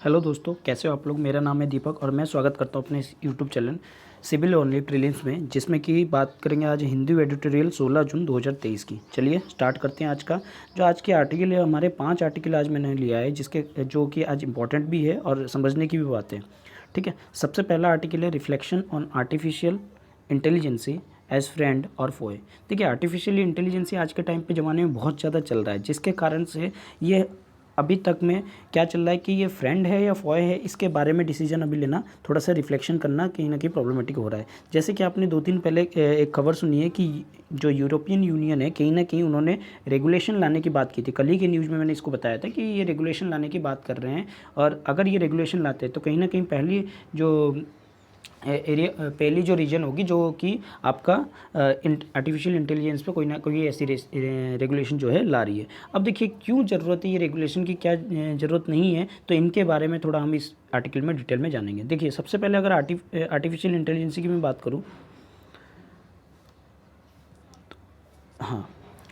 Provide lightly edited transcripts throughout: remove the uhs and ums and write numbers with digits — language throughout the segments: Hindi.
हेलो दोस्तों, कैसे हो आप लोग। मेरा नाम है दीपक और मैं स्वागत करता हूं अपने इस YouTube channel civil only prelims में, जिसमें कि बात करेंगे आज हिंदी एडिटोरियल 16 जून 2023 की। चलिए स्टार्ट करते हैं आज का जो आज के आर्टिकल है। हमारे 5 आर्टिकल आज मैंने लिया है, जिसके जो कि आज इंपॉर्टेंट भी है और समझने की भी बात है। ठीक है, सबसे पहला आर्टिकल है reflection on artificial intelligence as friend और फोए। देखिए, आर्टिफिशियल इंटेलिजेंसी आज के टाइम पे ज़माने में बहुत ज़्यादा चल रहा है, जिसके कारण से ये अभी तक में क्या चल रहा है कि ये फ्रेंड है या फॉय है, इसके बारे में डिसीजन अभी लेना, थोड़ा सा रिफ्लेक्शन करना कहीं ना कहीं प्रॉब्लमेटिक हो रहा है। जैसे कि आपने 2 दिन पहले एक खबर सुनी है कि जो यूरोपियन यूनियन है, कहीं ना कहीं उन्होंने रेगुलेशन लाने की बात की थी। कल ही के न्यूज़ में मैंने इसको बताया था कि ये रेगुलेशन लाने की बात कर रहे हैं, और अगर ये रेगुलेशन लाते हैं तो कहीं ना कहीं पहली जो रीजन होगी जो कि आपका आर्टिफिशियल इंटेलिजेंस पे कोई ना कोई ऐसी रेगुलेशन जो है ला रही है। अब देखिए, क्यों ज़रूरत है ये रेगुलेशन की, क्या ज़रूरत नहीं है, तो इनके बारे में थोड़ा हम इस आर्टिकल में डिटेल में जानेंगे। देखिए, सबसे पहले अगर आर्टिफिशियल इंटेलिजेंस की मैं बात करूँ, हाँ,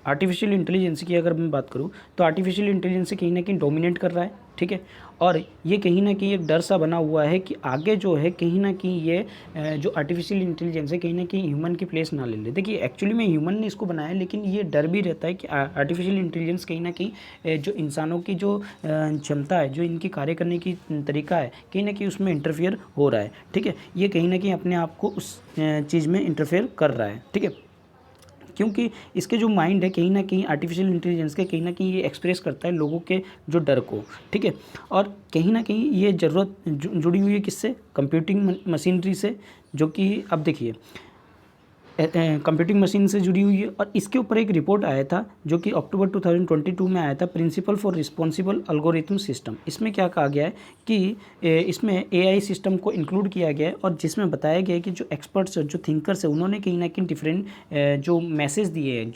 आर्टिफिशियल इंटेलिजेंस की अगर मैं बात करूँ तो आर्टिफिशियल इंटेलिजेंस कहीं ना कहीं डोमिनेट कर रहा है। ठीक है, और ये कहीं ना कहीं एक डर सा बना हुआ है कि आगे जो है कहीं ना कहीं ये जो आर्टिफिशियल इंटेलिजेंस है कहीं ना कहीं ह्यूमन की प्लेस ना ले ले। देखिए, एक्चुअली में ह्यूमन ने इसको बनाया, लेकिन ये डर भी रहता है कि आर्टिफिशियल इंटेलिजेंस कहीं ना कहीं जो इंसानों की जो क्षमता है, जो इनकी कार्य करने की तरीका है, कहीं ना कहीं उसमें इंटरफेयर हो रहा है। ठीक है, ये कहीं ना कहीं अपने आप को उस चीज़ में इंटरफेयर कर रहा है। ठीक है, क्योंकि इसके जो माइंड है कहीं ना कहीं आर्टिफिशियल इंटेलिजेंस के कहीं ना कहीं ये एक्सप्रेस करता है लोगों के जो डर को। ठीक है, और कहीं ना कहीं ये ज़रूरत जुड़ी हुई है किससे, कंप्यूटिंग मशीनरी से, जो कि अब देखिए कंप्यूटिंग मशीन से जुड़ी हुई है। और इसके ऊपर एक रिपोर्ट आया था जो कि अक्टूबर 2022 में आया था, principle for responsible algorithm system. इसमें क्या कहा गया है कि इसमें एआई सिस्टम को इंक्लूड किया गया है, और जिसमें बताया गया है कि जो एक्सपर्ट्स जो थिंकर्स है उन्होंने कहीं ना कहीं डिफरेंट जो मैसेज दिए हैं,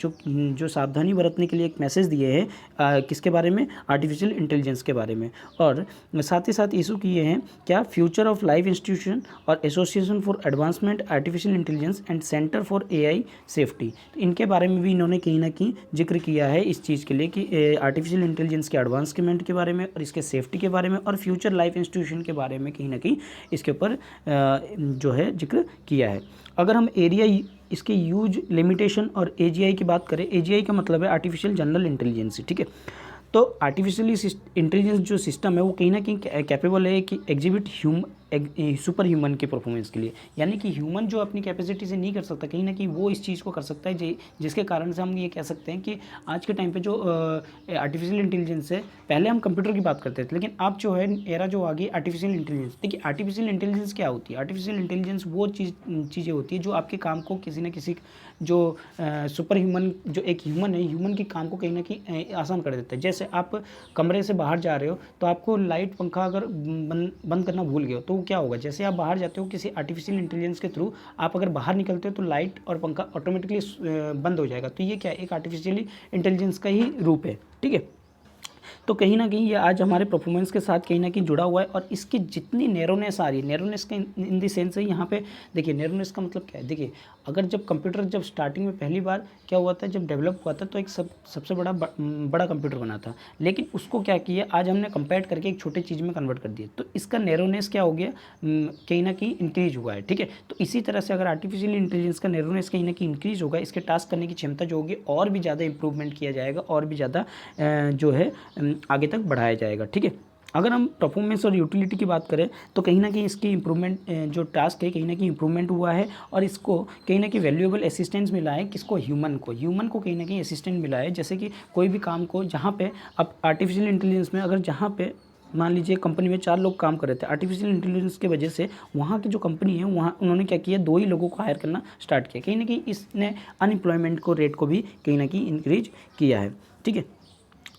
जो सावधानी बरतने के लिए एक मैसेज दिए हैं किसके बारे में, आर्टिफिशियल इंटेलिजेंस के बारे में। और साथ ही साथ इशू किए हैं क्या, फ्यूचर ऑफ लाइफ इंस्टीट्यूशन और association for advancement artificial intelligence and centre for AI safety. तो इनके बारे में भी इन्होंने कहीं ना कहीं जिक्र किया है इस चीज़ के लिए कि आर्टिफिशियल इंटेलिजेंस के एडवांसमेंट के बारे में और इसके सेफ्टी के बारे में और फ्यूचर लाइफ इंस्टीट्यूशन के बारे में कहीं ना कहीं इसके ऊपर जो है जिक्र किया है। अगर हम एरिया इसके यूज लिमिटेशन और एजीआई की बात करें, एजीआई का मतलब है आर्टिफिशियल जनरल इंटेलिजेंस। ठीक है, तो आर्टिफिशियली इंटेलिजेंस जो सिस्टम है वो कहीं ना कहीं कैपेबल है कि एग्जिबिट सुपर ह्यूमन की परफॉर्मेंस के लिए, यानी कि ह्यूमन जो अपनी कैपेसिटी से नहीं कर सकता, कहीं ना कहीं वो इस चीज़ को कर सकता है, जिसके कारण से हम ये कह सकते हैं कि आज के टाइम पे जो आर्टिफिशियल इंटेलिजेंस है, पहले हम कंप्यूटर की बात करते थे, लेकिन अब जो है एरा जो आ गई आर्टिफिशियल इंटेलिजेंस। देखिए, आर्टिफिशियल इंटेलिजेंस क्या होती है, आर्टिफिशियल इंटेलिजेंस वो चीज़ें होती है जो आपके काम को किसी न किसी जो सुपर ह्यूमन, जो एक ह्यूमन है, ह्यूमन के काम को कहीं ना कहीं आसान कर देता है। जैसे आप कमरे से बाहर जा रहे हो तो आपको लाइट पंखा अगर बंद करना भूल गए हो तो क्या होगा, जैसे आप बाहर जाते हो किसी आर्टिफिशियल इंटेलिजेंस के थ्रू, आप अगर बाहर निकलते हो तो लाइट और पंखा ऑटोमेटिकली बंद हो जाएगा। तो ये क्या है, एक आर्टिफिशियल इंटेलिजेंस का ही रूप है। ठीक है, तो कहीं ना कहीं ये आज हमारे परफॉर्मेंस के साथ कहीं ना कहीं जुड़ा हुआ है, और इसकी जितनी नैरोनेस आ रही है, नैरोनेस का इन द सेंस है यहाँ पे, देखिए नैरोनेस का मतलब क्या है। देखिए, अगर जब कंप्यूटर जब स्टार्टिंग में पहली बार क्या हुआ था, जब डेवलप हुआ था तो एक सबसे बड़ा कंप्यूटर बना था, लेकिन उसको क्या किया, आज हमने कंपेयर करके एक छोटे चीज़ में कन्वर्ट कर दिया, तो इसका नैरोनेस क्या हो गया, कहीं ना कहीं इंक्रीज हुआ है। ठीक है, तो इसी तरह से अगर आर्टिफिशियल इंटेलिजेंस का नैरोनेस कहीं ना कहीं इंक्रीज होगा, इसके टास्क करने की क्षमता जो होगी और भी ज़्यादा इंप्रूवमेंट किया जाएगा, और भी ज़्यादा जो है आगे तक बढ़ाया जाएगा। ठीक है, अगर हम परफॉर्मेंस और यूटिलिटी की बात करें तो कहीं ना कहीं इसकी इंप्रूवमेंट जो टास्क है कहीं ना कहीं इंप्रूवमेंट हुआ है, और इसको कहीं ना कहीं वैल्यूएबल असिस्टेंस मिला है, किसको, ह्यूमन को कहीं ना कहीं असिस्टेंट मिला है। जैसे कि कोई भी काम को जहाँ पे अब आर्टिफिशियल इंटेलिजेंस में, अगर जहाँ पे मान लीजिए कंपनी में 4 लोग काम कर रहे थे, आर्टिफिशियल इंटेलिजेंस की वजह से वहाँ की जो कंपनी है वहाँ उन्होंने क्या किया, 2 ही लोगों को हायर करना स्टार्ट किया। कहीं ना कहीं इसने अनएम्प्लॉयमेंट को रेट को भी कहीं ना कहीं इंक्रीज किया है। ठीक है,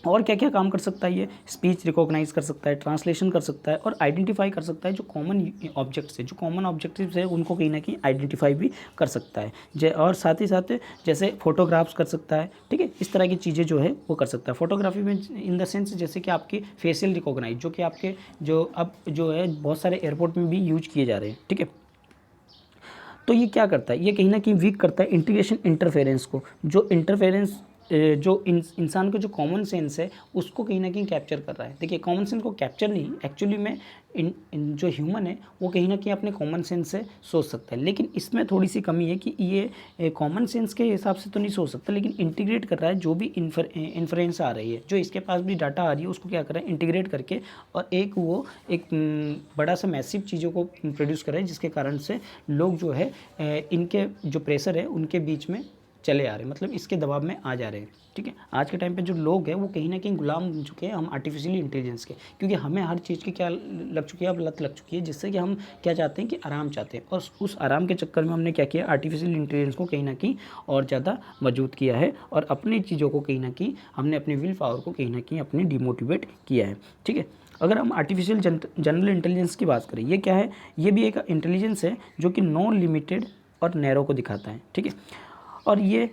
और क्या क्या काम कर सकता है ये, स्पीच रिकॉग्नाइज कर सकता है, ट्रांसलेशन कर सकता है, और आइडेंटिफाई कर सकता है जो कॉमन ऑब्जेक्ट्स है, जो कॉमन ऑब्जेक्टिव्स है उनको कहीं ना कहीं आइडेंटिफाई भी कर सकता है। और साथ ही साथ जैसे फोटोग्राफ्स कर सकता है। ठीक है, इस तरह की चीज़ें जो है वो कर सकता है। फोटोग्राफी में इन द सेंस जैसे कि आपकी फेशियल रिकॉग्नाइज, जो कि आपके जो अब जो है बहुत सारे एयरपोर्ट में भी यूज किए जा रहे हैं। ठीक है, तो ये क्या करता है, ये कहीं ना कहीं वीक करता है इंटीग्रेशन इंटरफेरेंस को। जो इंटरफेरेंस जो इंसान का जो कॉमन सेंस है उसको कहीं ना कहीं कैप्चर कर रहा है। देखिए कॉमन सेंस को कैप्चर नहीं, एक्चुअली में जो ह्यूमन है वो कहीं ना कहीं अपने कॉमन सेंस से सोच सकता है, लेकिन इसमें थोड़ी सी कमी है कि ये कॉमन सेंस के हिसाब से तो नहीं सोच सकता, लेकिन इंटीग्रेट कर रहा है जो भी इन्फ्रेंस आ रही है, जो इसके पास भी डाटा आ रही है उसको क्या कर रहा है, इंटीग्रेट करके और एक बड़ा सा मैसिव चीज़ों को प्रोड्यूस कर रहा है, जिसके कारण से लोग जो है इनके जो प्रेशर है उनके बीच में चले आ रहे हैं, मतलब इसके दबाव में आ जा रहे हैं। ठीक है, आज के टाइम पे जो लोग हैं वो कहीं ना कहीं गुलाम बन चुके हैं हम आर्टिफिशियल इंटेलिजेंस के, क्योंकि हमें हर चीज़ की क्या लग चुकी है, अब लत लग चुकी है, जिससे कि हम क्या चाहते हैं कि आराम चाहते हैं, और उस आराम के चक्कर में हमने क्या किया, आर्टिफिशियल इंटेलिजेंस को कहीं ना कहीं और ज़्यादा मजबूत किया है, और अपनी चीज़ों को कहीं ना कहीं हमने अपनी विल पावर को कहीं ना कहीं अपने डिमोटिवेट किया है। ठीक है, अगर हम आर्टिफिशियल जनरल इंटेलिजेंस की बात करें, ये क्या है, ये भी एक इंटेलिजेंस है जो कि नॉन लिमिटेड और नैरो को दिखाता है। ठीक है, और ये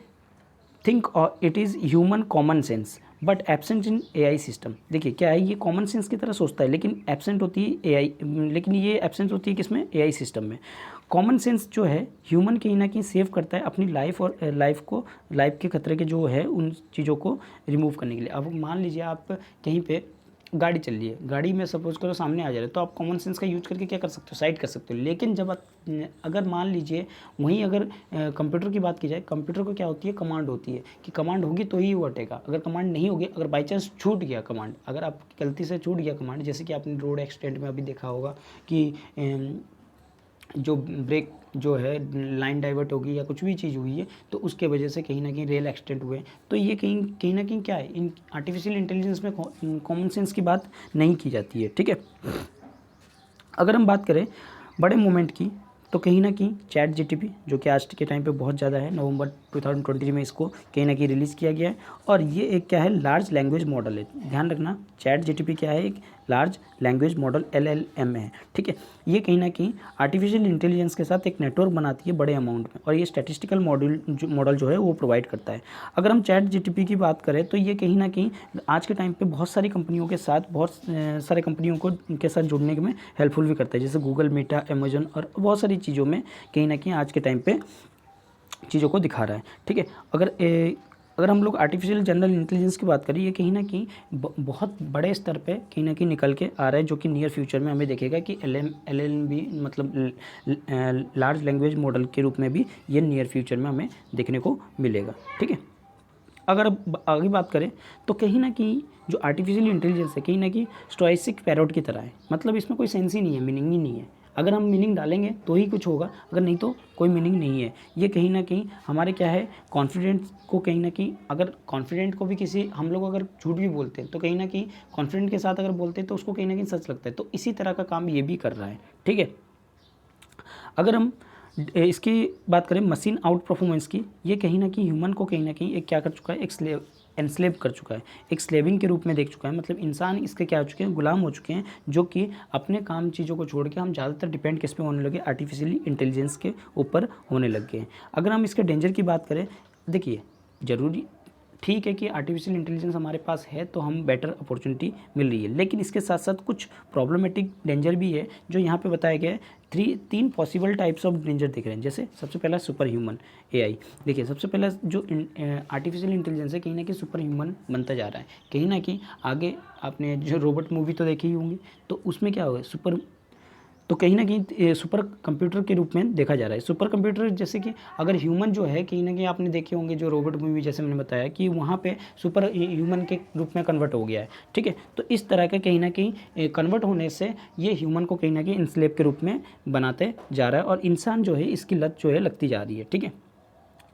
think it is human common sense but absent in AI system. देखिए क्या है, ये कॉमन सेंस की तरह सोचता है लेकिन एब्सेंट होती है एआई, लेकिन ये एब्सेंट होती है किसमें, एआई सिस्टम में। कॉमन सेंस जो है ह्यूमन कहीं ना कहीं सेव करता है अपनी लाइफ और लाइफ के खतरे के जो है उन चीज़ों को रिमूव करने के लिए। अब मान लीजिए आप कहीं पे गाड़ी चल रही है, गाड़ी में सपोज करो सामने आ जा रहा है, तो आप कॉमन सेंस का यूज करके क्या कर सकते हो, साइड कर सकते हो। लेकिन जब आप अगर मान लीजिए वहीं अगर कंप्यूटर की बात की जाए, कंप्यूटर को क्या होती है, कमांड होती है कि कमांड होगी तो ही वो हटेगा, अगर कमांड नहीं होगी, अगर बाई चांस छूट गया कमांड, अगर आप गलती से छूट गया कमांड, जैसे कि आपने रोड एक्सीडेंट में अभी देखा होगा कि जो ब्रेक जो है लाइन डाइवर्ट होगी या कुछ भी चीज़ हुई है तो उसके वजह से कहीं ना कहीं रेल एक्सीडेंट हुए, तो ये कहीं ना कहीं क्या है, इन आर्टिफिशियल इंटेलिजेंस में कॉमन सेंस की बात नहीं की जाती है। ठीक है, अगर हम बात करें बड़े मोमेंट की, तो कहीं ना कहीं चैट जीटीपी जो कि आज के टाइम पे बहुत ज़्यादा है, नवंबर 2023 में इसको कहीं ना कहीं रिलीज़ किया गया है, और ये एक क्या है, लार्ज लैंग्वेज मॉडल है। ध्यान रखना, चैट जीटीपी क्या है, एक लार्ज लैंग्वेज मॉडल LLM है। ठीक है, ये कहीं ना कहीं आर्टिफिशियल इंटेलिजेंस के साथ एक नेटवर्क बनाती है बड़े अमाउंट में, और ये स्टैटिस्टिकल मॉडल जो है वो प्रोवाइड करता है। अगर हम चैट जीटीपी की बात करें तो ये कहीं ना कहीं आज के टाइम पे बहुत सारी कंपनियों के साथ, बहुत सारे कंपनियों को के साथ जुड़ने में हेल्पफुल भी करता है, जैसे गूगल, मेटा, अमेजन और बहुत सारी चीज़ों में कहीं ना कहीं आज के टाइम पे चीज़ों को दिखा रहा है। ठीक है, अगर हम लोग आर्टिफिशियल जनरल इंटेलिजेंस की बात करें, ये कहीं ना कहीं बहुत बड़े स्तर पे कहीं ना कहीं निकल के आ रहा है, जो कि नियर फ्यूचर में हमें देखेगा कि LLM भी, मतलब लार्ज लैंग्वेज मॉडल के रूप में भी ये नियर फ्यूचर में हमें देखने को मिलेगा। ठीक है, अगर अब आगे बात करें तो कहीं ना कहीं जो आर्टिफिशियल इंटेलिजेंस है कहीं ना कहीं स्टोइस्टिक पैरोट की तरह है, मतलब इसमें कोई सेंस ही नहीं है, मीनिंग ही नहीं है। अगर हम मीनिंग डालेंगे तो ही कुछ होगा, अगर नहीं तो कोई मीनिंग नहीं है। ये कहीं ना कहीं हमारे क्या है, कॉन्फिडेंस को कहीं ना कहीं, अगर कॉन्फिडेंट को भी किसी हम लोग अगर झूठ भी बोलते हैं तो कहीं ना कहीं कॉन्फिडेंट के साथ अगर बोलते हैं तो उसको कहीं ना कहीं सच लगता है, तो इसी तरह का काम ये भी कर रहा है। ठीक है, अगर हम इसकी बात करें मशीन आउट परफॉर्मेंस की, ये कहीं ना कहीं ह्यूमन को कहीं ना कहीं एक क्या कर चुका है, एक एनस्लेव कर चुका है, एक स्लेविंग के रूप में देख चुका है, मतलब इंसान इसके क्या हो चुके हैं, गुलाम हो चुके हैं, जो कि अपने काम चीज़ों को छोड़ के हम ज़्यादातर डिपेंड किस पे होने लगे, आर्टिफिशियली इंटेलिजेंस के ऊपर होने लग गए हैं। अगर हम इसके डेंजर की बात करें, देखिए ज़रूरी ठीक है कि आर्टिफिशियल इंटेलिजेंस हमारे पास है तो हम बेटर अपॉर्चुनिटी मिल रही है, लेकिन इसके साथ साथ कुछ प्रॉब्लमेटिक डेंजर भी है जो यहाँ पे बताया गया है। तीन पॉसिबल टाइप्स ऑफ डेंजर दिख रहे हैं। जैसे सबसे पहला सुपर ह्यूमन एआई। देखिए सबसे पहला जो आर्टिफिशियल इंटेलिजेंस है कहीं ना कहीं सुपर ह्यूमन बनता जा रहा है, कहीं ना कहीं आगे आपने जो रोबोट मूवी तो देखी ही होंगी, तो उसमें क्या होगा, तो कहीं ना कहीं सुपर कंप्यूटर के रूप में देखा जा रहा है। सुपर कंप्यूटर जैसे कि अगर ह्यूमन जो है कहीं ना कहीं आपने देखे होंगे जो रोबोट मूवी, जैसे मैंने बताया कि वहाँ पे सुपर ह्यूमन के रूप में कन्वर्ट हो गया है। ठीक है, तो इस तरह का कहीं ना कहीं कन्वर्ट होने से ये ह्यूमन को कहीं ना कहीं इंस्लेव के रूप में बनाते जा रहा है, और इंसान जो है इसकी लत जो है लगती जा रही है। ठीक है,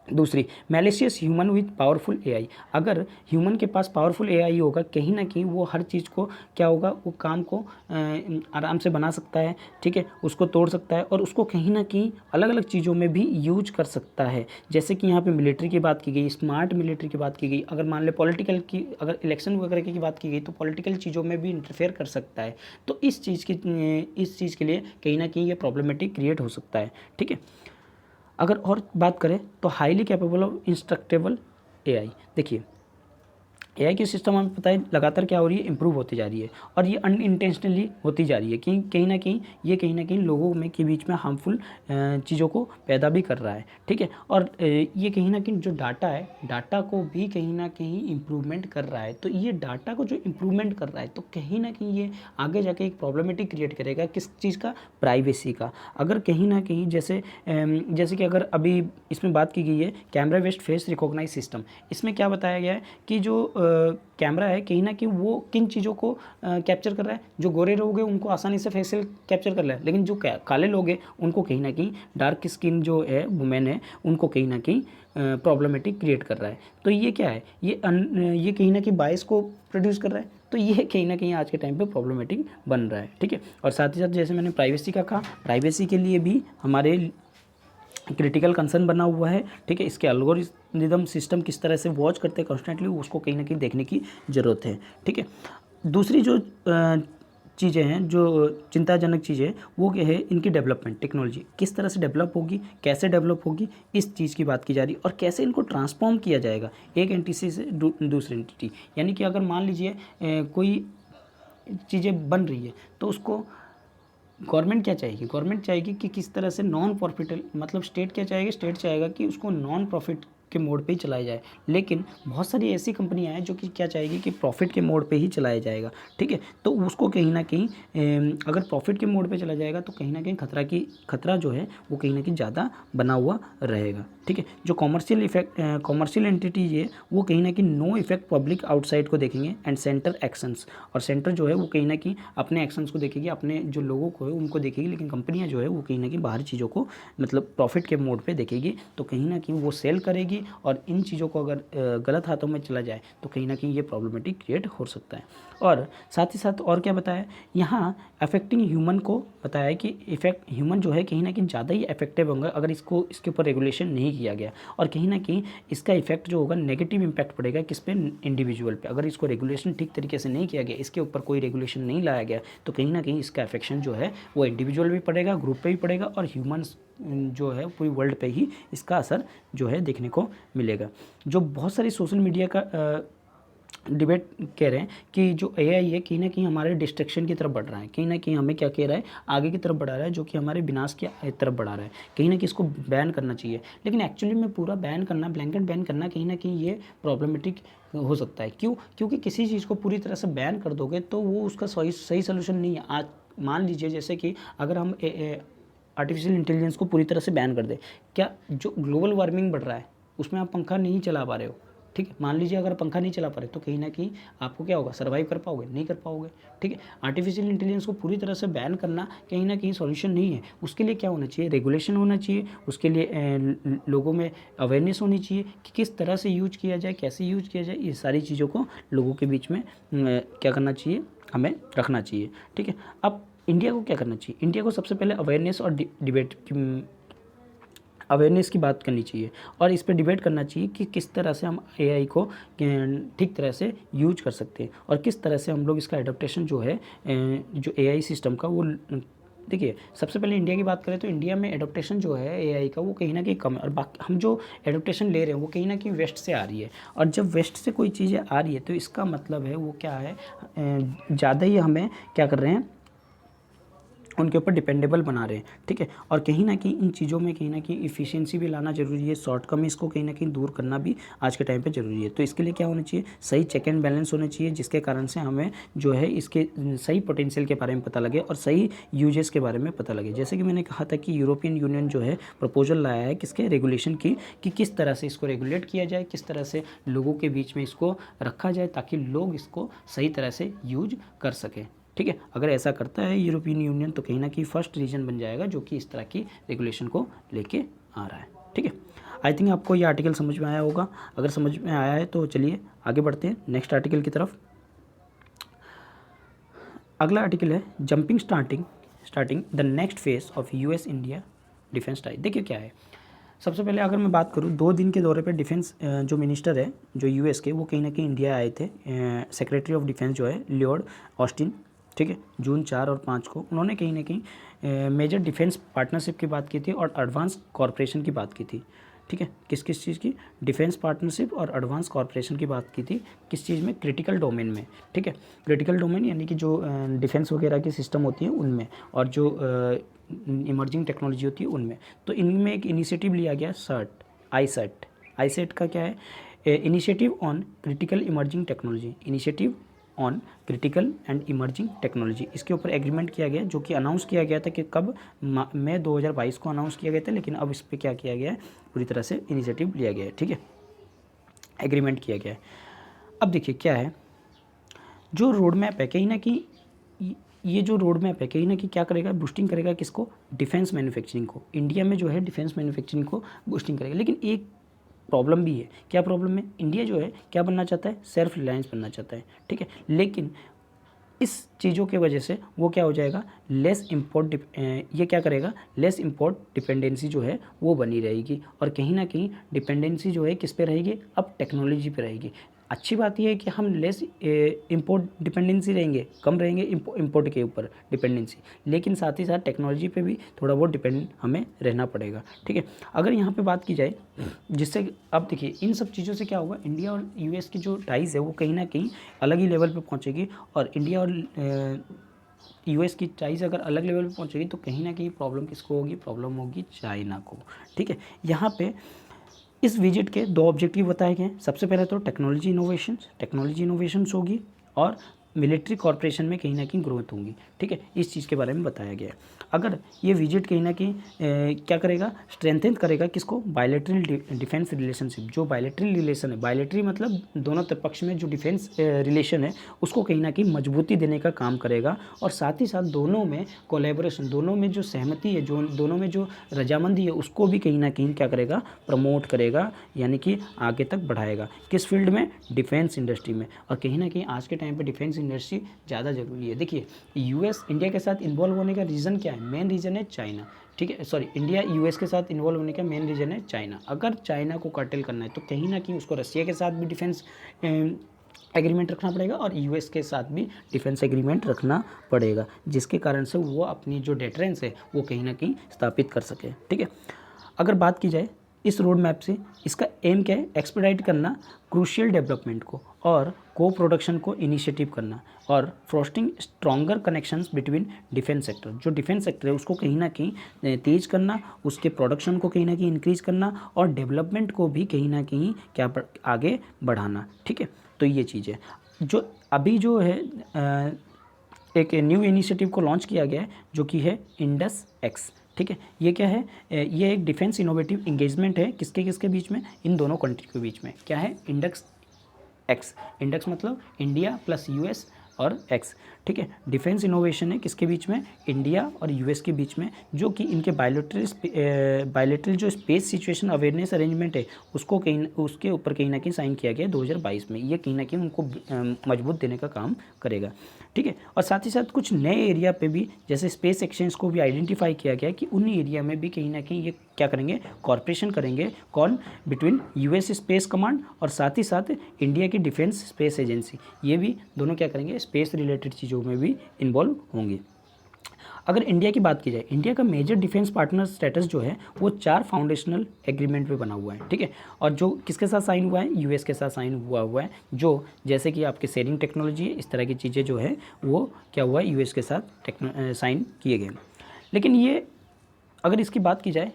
दूसरी malicious human with powerful AI. अगर ह्यूमन के पास पावरफुल एआई होगा कहीं ना कहीं वो हर चीज़ को क्या होगा, वो काम को आराम से बना सकता है। ठीक है, उसको तोड़ सकता है और उसको कहीं ना कहीं अलग अलग चीज़ों में भी यूज कर सकता है। जैसे कि यहाँ पे मिलिट्री की बात की गई, स्मार्ट मिलिट्री की बात की गई, अगर मान ले पॉलिटिकल की, अगर इलेक्शन वगैरह की बात की गई तो पॉलिटिकल चीज़ों में भी इंटरफेयर कर सकता है। तो इस चीज़ के लिए कहीं ना कहीं ये प्रॉब्लमेटिक क्रिएट हो सकता है। ठीक है, अगर और बात करें तो हाईली कैपेबल ऑफ इंस्ट्रक्टेबल एआई। देखिए एआई की सिस्टम हमें पता है लगातार क्या हो रही है, इंप्रूव होती जा रही है और ये अनइंटेंशनली होती जा रही है कि कहीं ना कहीं ये कहीं ना कहीं लोगों में के बीच में हार्मफुल चीज़ों को पैदा भी कर रहा है, ठीक है। और ये कहीं ना कहीं जो डाटा है, डाटा को भी कहीं ना कहीं इम्प्रूवमेंट कर रहा है। तो ये डाटा को जो इम्प्रूवमेंट कर रहा है तो कहीं ना कहीं ये आगे जाके एक प्रॉब्लमेटिक क्रिएट करेगा, किस चीज़ का, प्राइवेसी का। अगर कहीं ना कहीं जैसे कि अगर अभी इसमें बात की गई है camera based face recognize system, इसमें क्या बताया गया है कि जो कैमरा है कहीं ना कहीं वो किन चीज़ों को कैप्चर कर रहा है, जो गोरे लोग हैं उनको आसानी से फेशियल कैप्चर कर रहा है, लेकिन जो काले लोग हैं उनको कहीं ना कहीं, डार्क स्किन जो है वुमेन है उनको कहीं ना कहीं प्रॉब्लमेटिक क्रिएट कर रहा है। तो ये क्या है, ये कहीं ना कहीं बायस को प्रोड्यूस कर रहा है। तो ये कहीं ना कहीं आज के टाइम पे प्रॉब्लमेटिक बन रहा है, ठीक है। और साथ ही साथ जैसे मैंने प्राइवेसी का कहा, प्राइवेसी के लिए भी हमारे क्रिटिकल कंसर्न बना हुआ है, ठीक है। इसके एल्गोरिथम सिस्टम किस तरह से वॉच करते हैं कॉन्स्टेंटली, उसको कहीं ना कहीं देखने की ज़रूरत है, ठीक है। दूसरी जो चीज़ें हैं, जो चिंताजनक चीज़ें, वो क्या है, इनकी डेवलपमेंट, टेक्नोलॉजी किस तरह से डेवलप होगी, कैसे डेवलप होगी, इस चीज़ की बात की जा रही है। और कैसे इनको ट्रांसफॉर्म किया जाएगा एक एंटिटी से दूसरी एंटिटी। यानी कि अगर मान लीजिए कोई चीज़ें बन रही है तो उसको गवर्नमेंट क्या चाहेगी, गवर्नमेंट चाहेगी कि किस तरह से नॉन प्रॉफिट, मतलब स्टेट क्या चाहेगी, स्टेट चाहेगा कि उसको नॉन प्रॉफिट के मोड पे ही चलाया जाए। लेकिन बहुत सारी ऐसी कंपनियां हैं जो कि क्या चाहेगी कि प्रॉफिट के मोड पे ही चलाया जाएगा, ठीक है। तो उसको कहीं ना कहीं अगर प्रॉफिट के मोड पे चला जाएगा तो कहीं ना कहीं खतरा जो है वो कहीं ना कहीं ज़्यादा बना हुआ रहेगा, ठीक है। जो कॉमर्शियल एंटिटीज है वो कहीं ना कहीं नो इफेक्ट पब्लिक आउटसाइड को देखेंगे एंड सेंटर एक्शंस, और सेंटर जो है वो कहीं ना कहीं अपने एक्शंस को देखेगी, अपने जो लोगों को है उनको देखेगी। लेकिन कंपनियां जो है वो कहीं ना कहीं बाहरी चीज़ों को, मतलब प्रॉफिट के मोड पे देखेगी। तो कहीं ना कहीं वो सेल करेगी और इन चीज़ों को अगर गलत हाथों में चला जाए तो कहीं ना कहीं ये प्रॉब्लमेटिक क्रिएट हो सकता है। और साथ ही साथ और क्या बताया यहाँ, अफेक्टिंग ह्यूमन को बताया है कि इफेक्ट ह्यूमन जो है कहीं ना कहीं ज़्यादा ही इफेक्टिव होंगे अगर इसके ऊपर रेगुलेशन नहीं किया गया। और कहीं ना कहीं इसका इफेक्ट जो होगा, नेगेटिव इंपैक्ट पड़ेगा किस पे, इंडिविजुअल पे। अगर इसको रेगुलेशन ठीक तरीके से नहीं किया गया, इसके ऊपर कोई रेगुलेशन नहीं लाया गया, तो कहीं ना कहीं इसका अफेक्शन जो है वो इंडिविजुअल भी पड़ेगा, ग्रुप पे भी पड़ेगा, और ह्यूमन्स जो है पूरी वर्ल्ड पे ही इसका असर जो है देखने को मिलेगा। जो बहुत सारी सोशल मीडिया का डिबेट कह रहे हैं कि जो एआई है कहीं ना कहीं हमारे डिस्ट्रक्शन की तरफ बढ़ रहा है, कहीं ना कहीं हमें क्या कह रहा है, आगे की तरफ बढ़ा रहा है, जो कि हमारे विनाश की तरफ बढ़ा रहा है। कहीं ना कहीं इसको बैन करना चाहिए, लेकिन एक्चुअली में पूरा बैन करना, ब्लैंकेट बैन करना कहीं ना कहीं ये प्रॉब्लमेटिक हो सकता है। क्यों? क्योंकि किसी चीज़ को पूरी तरह से बैन कर दोगे तो वो उसका सही सोल्यूशन नहीं है। आज मान लीजिए जैसे कि अगर हम आर्टिफिशियल इंटेलिजेंस को पूरी तरह से बैन कर दे, क्या जो ग्लोबल वार्मिंग बढ़ रहा है उसमें आप पंखा नहीं चला पा रहे हो, ठीक है, मान लीजिए अगर पंखा नहीं चला पा रहे तो कहीं ना कहीं आपको क्या होगा, सर्वाइव कर पाओगे, नहीं कर पाओगे, ठीक है। आर्टिफिशियल इंटेलिजेंस को पूरी तरह से बैन करना कहीं ना कहीं सॉल्यूशन नहीं है। उसके लिए क्या होना चाहिए, रेगुलेशन होना चाहिए, उसके लिए लोगों में अवेयरनेस होनी चाहिए कि किस तरह से यूज किया जाए, कैसे यूज किया जाए। ये सारी चीज़ों को लोगों के बीच में क्या करना चाहिए, हमें रखना चाहिए, ठीक है। अब इंडिया को क्या करना चाहिए, इंडिया को सबसे पहले अवेयरनेस और डिबेट अवेयरनेस की बात करनी चाहिए और इस पर डिबेट करना चाहिए कि किस तरह से हम एआई को ठीक तरह से यूज कर सकते हैं और किस तरह से हम लोग इसका एडप्टेशन जो है जो एआई सिस्टम का वो, देखिए सबसे पहले इंडिया की बात करें तो इंडिया में एडप्टेशन जो है एआई का वो कहीं ना कहीं कम है, और बाकी हम जो एडप्टेशन ले रहे हैं वो कहीं ना कहीं वेस्ट से आ रही है। और जब वेस्ट से कोई चीज़ें आ रही है तो इसका मतलब है वो क्या है, ज़्यादा ही हमें क्या कर रहे हैं, उनके ऊपर डिपेंडेबल बना रहे हैं, ठीक है। और कहीं ना कहीं इन चीज़ों में कहीं ना कहीं इफ़िशियंसी भी लाना ज़रूरी है, शॉर्टकम इसको कहीं ना कहीं दूर करना भी आज के टाइम पे ज़रूरी है। तो इसके लिए क्या होना चाहिए, सही चेक एंड बैलेंस होना चाहिए, जिसके कारण से हमें जो है इसके सही पोटेंशियल के बारे में पता लगे और सही यूजेस के बारे में पता लगे। जैसे कि मैंने कहा था कि यूरोपियन यूनियन जो है प्रपोजल लाया है किसके, रेगुलेशन की, कि किस तरह से इसको रेगुलेट किया जाए, किस तरह से लोगों के बीच में इसको रखा जाए ताकि लोग इसको सही तरह से यूज कर सकें, ठीक है। अगर ऐसा करता है यूरोपियन यूनियन तो कहीं ना कहीं फर्स्ट रीजन बन जाएगा जो कि इस तरह की रेगुलेशन को लेके आ रहा है, ठीक है। आई थिंक आपको ये आर्टिकल समझ में आया होगा। अगर समझ में आया है तो चलिए आगे बढ़ते हैं नेक्स्ट आर्टिकल की तरफ। अगला आर्टिकल है jumping starting the next phase of US India defence tie. देखिए क्या है, सबसे पहले अगर मैं बात करूँ 2 दिन के दौरे पे डिफेंस जो मिनिस्टर है जो यूएस के, वो कहीं ना कहीं इंडिया आए थे। सेक्रेटरी ऑफ डिफेंस जो है लियोड ऑस्टिन, ठीक है, जून 4 और 5 को उन्होंने कहीं ना कहीं मेजर डिफेंस पार्टनरशिप की बात की थी और एडवांस कॉरपोरेशन की बात की थी, ठीक है, किस किस चीज़ की, डिफेंस पार्टनरशिप और एडवांस कॉर्पोरेशन की बात की थी, किस चीज़ में, क्रिटिकल डोमेन में। ठीक है, क्रिटिकल डोमेन यानी कि जो डिफेंस वगैरह की सिस्टम होती है उनमें, और जो इमर्जिंग टेक्नोलॉजी होती है उनमें। तो इनमें एक इनिशिएटिव लिया गया सर्ट, आईसेट। आईसेट का क्या है, initiative on critical emerging technology, initiative on critical and emerging technology. इसके ऊपर एग्रीमेंट किया गया, जो कि अनाउंस किया गया था कि कब, मई 2022 को अनाउंस किया गया था, लेकिन अब इस पर क्या किया गया है, पूरी तरह से इनिशिएटिव लिया गया है। ठीक है, एग्रीमेंट किया गया है। अब देखिए क्या है, जो रोड मैप है कहीं ना कहीं, ये जो रोड मैप है कहीं ना कहीं क्या करेगा, बूस्टिंग करेगा किसको, डिफेंस मैन्युफैक्चरिंग को। इंडिया में जो है डिफेंस मैन्युफैक्चरिंग को बूस्टिंग करेगा। लेकिन एक प्रॉब्लम भी है, क्या प्रॉब्लम है, इंडिया जो है क्या बनना चाहता है, सेल्फ रिलायंस बनना चाहता है। ठीक है, लेकिन इस चीज़ों के वजह से वो क्या हो जाएगा, लेस इम्पोर्ट, ये क्या करेगा, लेस इम्पोर्ट डिपेंडेंसी जो है वो बनी रहेगी, और कहीं ना कहीं डिपेंडेंसी जो है किस पे रहेगी, अब टेक्नोलॉजी पे रहेगी। अच्छी बात यह है कि हम लेस इम्पोर्ट डिपेंडेंसी रहेंगे, कम रहेंगे इम्पोर्ट के ऊपर डिपेंडेंसी, लेकिन साथ ही साथ टेक्नोलॉजी पे भी थोड़ा बहुत डिपेंड हमें रहना पड़ेगा। ठीक है, अगर यहाँ पे बात की जाए, जिससे अब देखिए इन सब चीज़ों से क्या होगा, इंडिया और यूएस की जो टाइज़ है वो कहीं ना कहीं अलग ही लेवल पे पहुँचेगी, और इंडिया और यूएस की टाइज़ अगर अलग लेवल पे पहुँचेगी तो कहीं ना कहीं प्रॉब्लम किसको होगी, प्रॉब्लम होगी चाइना को। ठीक है, यहाँ पे इस विजिट के 2 ऑब्जेक्टिव बताए गए हैं। सबसे पहले तो टेक्नोलॉजी इनोवेशंस होगी, और मिलिट्री कॉर्पोरेशन में कहीं ना कहीं ग्रोथ होंगी। ठीक है, इस चीज़ के बारे में बताया गया है। अगर ये विजिट कहीं ना कहीं क्या करेगा, स्ट्रेंथन करेगा किसको, बायलैटरल डिफेंस रिलेशनशिप। जो बायलैटरल रिलेशन है, बायलैटरल मतलब दोनों पक्ष में जो डिफेंस रिलेशन है उसको कहीं ना कहीं मजबूती देने का काम करेगा, और साथ ही साथ दोनों में कोलैबोरेशन, दोनों में जो सहमति है, जो दोनों में जो रजामंदी है उसको भी कहीं ना कहीं क्या करेगा, प्रमोट करेगा, यानी कि आगे तक बढ़ाएगा। किस फील्ड में, डिफेंस इंडस्ट्री में। और कहीं ना कहीं आज के टाइम पे डिफेंस इंडस्ट्री ज़्यादा ज़रूरी है। देखिए यूएस इंडिया के साथ इन्वॉल्व होने का रीज़न क्या है, मेन रीज़न है चाइना। ठीक है, सॉरी, इंडिया यूएस के साथ इन्वॉल्व होने का मेन रीज़न है चाइना। अगर चाइना को कर्टेल करना है तो कहीं ना कहीं उसको रशिया के साथ भी डिफेंस एग्रीमेंट रखना पड़ेगा, और यूएस के साथ भी डिफेंस एग्रीमेंट रखना पड़ेगा, जिसके कारण से वो अपनी जो डेटरेंस है वो कहीं ना कहीं स्थापित कर सके। ठीक है, अगर बात की जाए इस रोड मैप से, इसका एम क्या है, एक्सपेडाइट करना क्रूशियल डेवलपमेंट को, और को प्रोडक्शन को इनिशिएटिव करना, और fostering stronger connections between defence sector. जो डिफेंस सेक्टर है उसको कहीं ना कहीं तेज करना, उसके प्रोडक्शन को कहीं ना कहीं इंक्रीज करना, और डेवलपमेंट को भी कहीं ना कहीं क्या आगे बढ़ाना। ठीक है, तो ये चीज़ है जो अभी जो है एक न्यू इनिशिएटिव को लॉन्च किया गया है, जो कि है इंडस एक्स। ठीक है, ये क्या है, ये एक डिफेंस इनोवेटिव इंगेजमेंट है, किसके किसके बीच में, इन दोनों कंट्री के बीच में। क्या है, इंडक्स एक्स, इंडक्स मतलब इंडिया प्लस यूएस और एक्स। ठीक है, डिफेंस इनोवेशन है किसके बीच में, इंडिया और यूएस के बीच में, जो कि इनके बायलैटरल जो स्पेस सिचुएशन अवेयरनेस अरेंजमेंट है उसको कहीं, उसके ऊपर कहीं ना कहीं साइन किया गया 2022 में। ये कहीं ना कहीं उनको मजबूत देने का काम करेगा। ठीक है, और साथ ही साथ कुछ नए एरिया पे भी, जैसे स्पेस एक्सचेंज को भी आइडेंटिफाई किया गया कि उन एरिया में भी कहीं ना कहीं ये क्या करेंगे, कॉर्पोरेशन करेंगे, कौन, बिटवीन यूएस स्पेस कमांड और साथ ही साथ इंडिया की डिफेंस स्पेस एजेंसी। ये भी दोनों क्या करेंगे, स्पेस रिलेटेड चीज़ों में भी इन्वॉल्व होंगे। अगर इंडिया की बात की जाए, इंडिया का मेजर डिफेंस पार्टनर स्टेटस जो है वो 4 फाउंडेशनल एग्रीमेंट पे बना हुआ है। ठीक है, और जो किसके साथ साइन हुआ है, यूएस के साथ साइन हुआ है, जो जैसे कि आपके शेयरिंग टेक्नोलॉजी है, इस तरह की चीज़ें जो है वो क्या हुआ है, यूएस के साथ साइन किए गए। लेकिन ये अगर इसकी बात की जाए,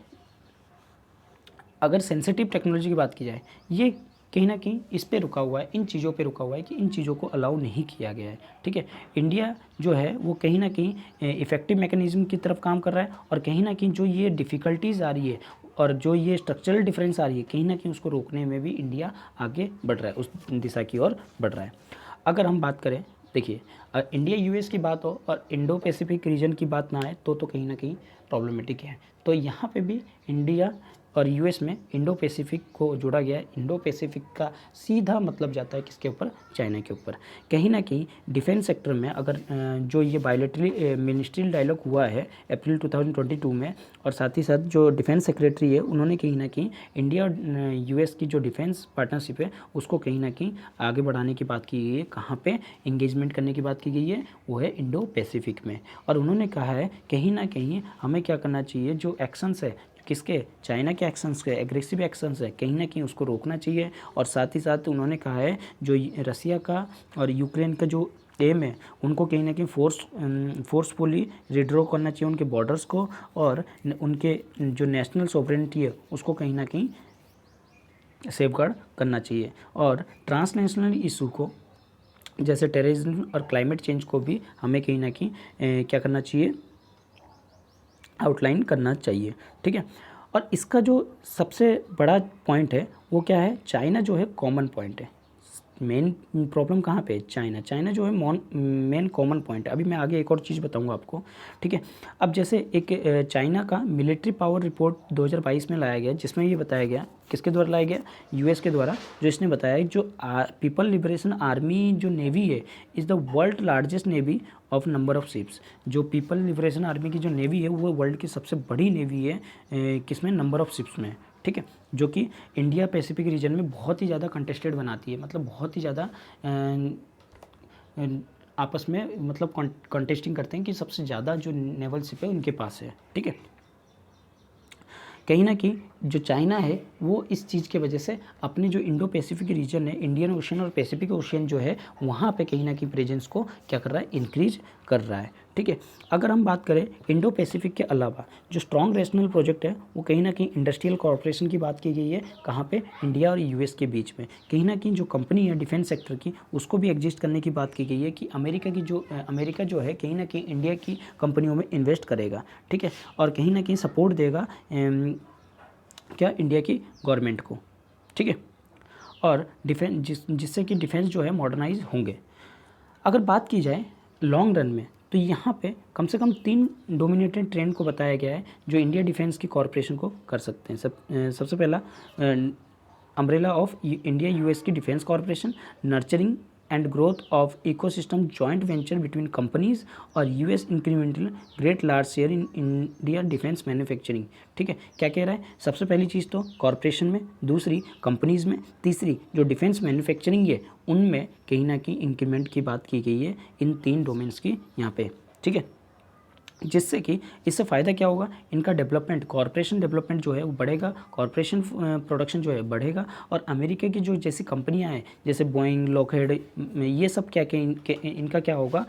अगर सेंसिटिव टेक्नोलॉजी की बात की जाए, ये कहीं ना कहीं इस पे रुका हुआ है, इन चीज़ों पे रुका हुआ है कि इन चीज़ों को अलाउ नहीं किया गया है। ठीक है, इंडिया जो है वो कहीं ना कहीं इफेक्टिव मैकेनिज्म की तरफ काम कर रहा है, और कहीं ना कहीं जो ये डिफ़िकल्टीज़ आ रही है और जो ये स्ट्रक्चरल डिफरेंस आ रही है, कहीं ना कहीं उसको रोकने में भी इंडिया आगे बढ़ रहा है, उस दिशा की ओर बढ़ रहा है। अगर हम बात करें, देखिए इंडिया यूएस की बात हो और इंडो पैसिफिक रीजन की बात ना आए तो कहीं ना कहीं प्रॉब्लमेटिक है। तो यहाँ पे भी इंडिया और यूएस में इंडो पैसिफिक को जोड़ा गया है। इंडो पैसिफिक का सीधा मतलब जाता है किसके ऊपर, चाइना के ऊपर। कहीं ना कहीं डिफेंस सेक्टर में अगर जो ये बायलैटरल मिनिस्ट्रियल डायलॉग हुआ है अप्रैल 2022 में, और साथ ही साथ जो डिफेंस सेक्रेटरी है उन्होंने कहीं ना कहीं इंडिया और यूएस की जो डिफेंस पार्टनरशिप है उसको कहीं ना कहीं आगे बढ़ाने की बात की गई है। कहाँ पे इंगेजमेंट करने की बात की गई है, वो है इंडो पैसिफिक में। और उन्होंने कहा है कहीं ना कहीं हमें क्या करना चाहिए, जो एक्शंस है किसके, चाइना के एक्शंस के, एग्रेसिव एक्शंस है, कहीं ना कहीं उसको रोकना चाहिए। और साथ ही साथ उन्होंने कहा है जो रसिया का और यूक्रेन का जो एम है उनको कहीं ना कहीं फोर्सफुली रिड्रॉ करना चाहिए उनके बॉर्डर्स को, और उनके जो नेशनल सॉवरेनिटी है उसको कहीं ना कहीं सेफगार्ड करना चाहिए। और ट्रांसनेशनल इशू को जैसे टेररिज्म और क्लाइमेट चेंज को भी हमें कहीं ना कहीं क्या करना चाहिए, आउटलाइन करना चाहिए। ठीक है, और इसका जो सबसे बड़ा पॉइंट है वो क्या है, चाइना जो है कॉमन पॉइंट है। मेन प्रॉब्लम कहाँ पे है, चाइना जो है मेन कॉमन पॉइंट है। अभी मैं आगे एक और चीज़ बताऊंगा आपको। ठीक है, अब जैसे एक चाइना का मिलिट्री पावर रिपोर्ट 2022 में लाया गया, जिसमें ये बताया गया, किसके द्वारा लाया गया, यूएस के द्वारा, जो इसने बताया कि जो पीपल लिबरेशन आर्मी जो नेवी है is the world largest navy of number of ships. जो पीपल लिबरेशन आर्मी की जो नेवी है वो वर्ल्ड की सबसे बड़ी नेवी है, किसमें, नंबर ऑफ शिप्स में। ठीक है, जो कि इंडिया पैसिफिक रीजन में बहुत ही ज़्यादा कंटेस्टेड बनाती है, मतलब बहुत ही ज़्यादा आपस में मतलब कंटेस्टिंग करते हैं कि सबसे ज़्यादा जो नेवल शिप है उनके पास है। ठीक है, कहीं ना कहीं जो चाइना है वो इस चीज़ के वजह से अपने जो इंडो पैसिफिक रीजन है, इंडियन ओशन और पैसिफिक ओशन जो है वहाँ पे कहीं ना कहीं प्रेजेंस को क्या कर रहा है, इंक्रीज कर रहा है। ठीक है, अगर हम बात करें इंडो पैसिफिक के अलावा जो स्ट्रॉन्ग रीजनल प्रोजेक्ट है वो कहीं ना कहीं इंडस्ट्रियल कॉर्पोरेशन की बात की गई है, कहाँ पे, इंडिया और यूएस के बीच में। कहीं ना कहीं जो कंपनी है डिफेंस सेक्टर की उसको भी एग्जिस्ट करने की बात की गई है कि अमेरिका जो है कहीं ना कहीं इंडिया की कंपनियों में इन्वेस्ट करेगा। ठीक है, और कहीं ना कहीं सपोर्ट देगा क्या, इंडिया की गवर्नमेंट को। ठीक है, और डिफेंस जिससे कि डिफेंस जो है मॉडर्नाइज होंगे। अगर बात की जाए लॉन्ग रन में तो यहाँ पे कम से कम 3 डोमिनेटेड ट्रेंड को बताया गया है जो इंडिया डिफेंस की कॉरपोरेशन को कर सकते हैं। सबसे पहला अम्ब्रेला ऑफ इंडिया यूएस की defence corporation, nurturing and growth of ecosystem joint venture between companies, और US incremental great large share in India defence manufacturing. ठीक है, क्या कह रहा है, सबसे पहली चीज़ तो कॉरपोरेशन में, दूसरी कंपनीज़ में, तीसरी जो डिफेंस मैन्युफैक्चरिंग है उनमें कहीं ना कहीं इंक्रीमेंट की बात की गई है, इन 3 डोमेन्स की यहाँ पे। ठीक है, जिससे कि इससे फ़ायदा क्या होगा, इनका डेवलपमेंट, कॉरपोरेशन डेवलपमेंट जो है वो बढ़ेगा, कॉरपोरेशन प्रोडक्शन जो है बढ़ेगा, और अमेरिका की जो जैसी कंपनियां हैं जैसे बोइंग, लॉकहेड, ये सब क्या इनका क्या होगा,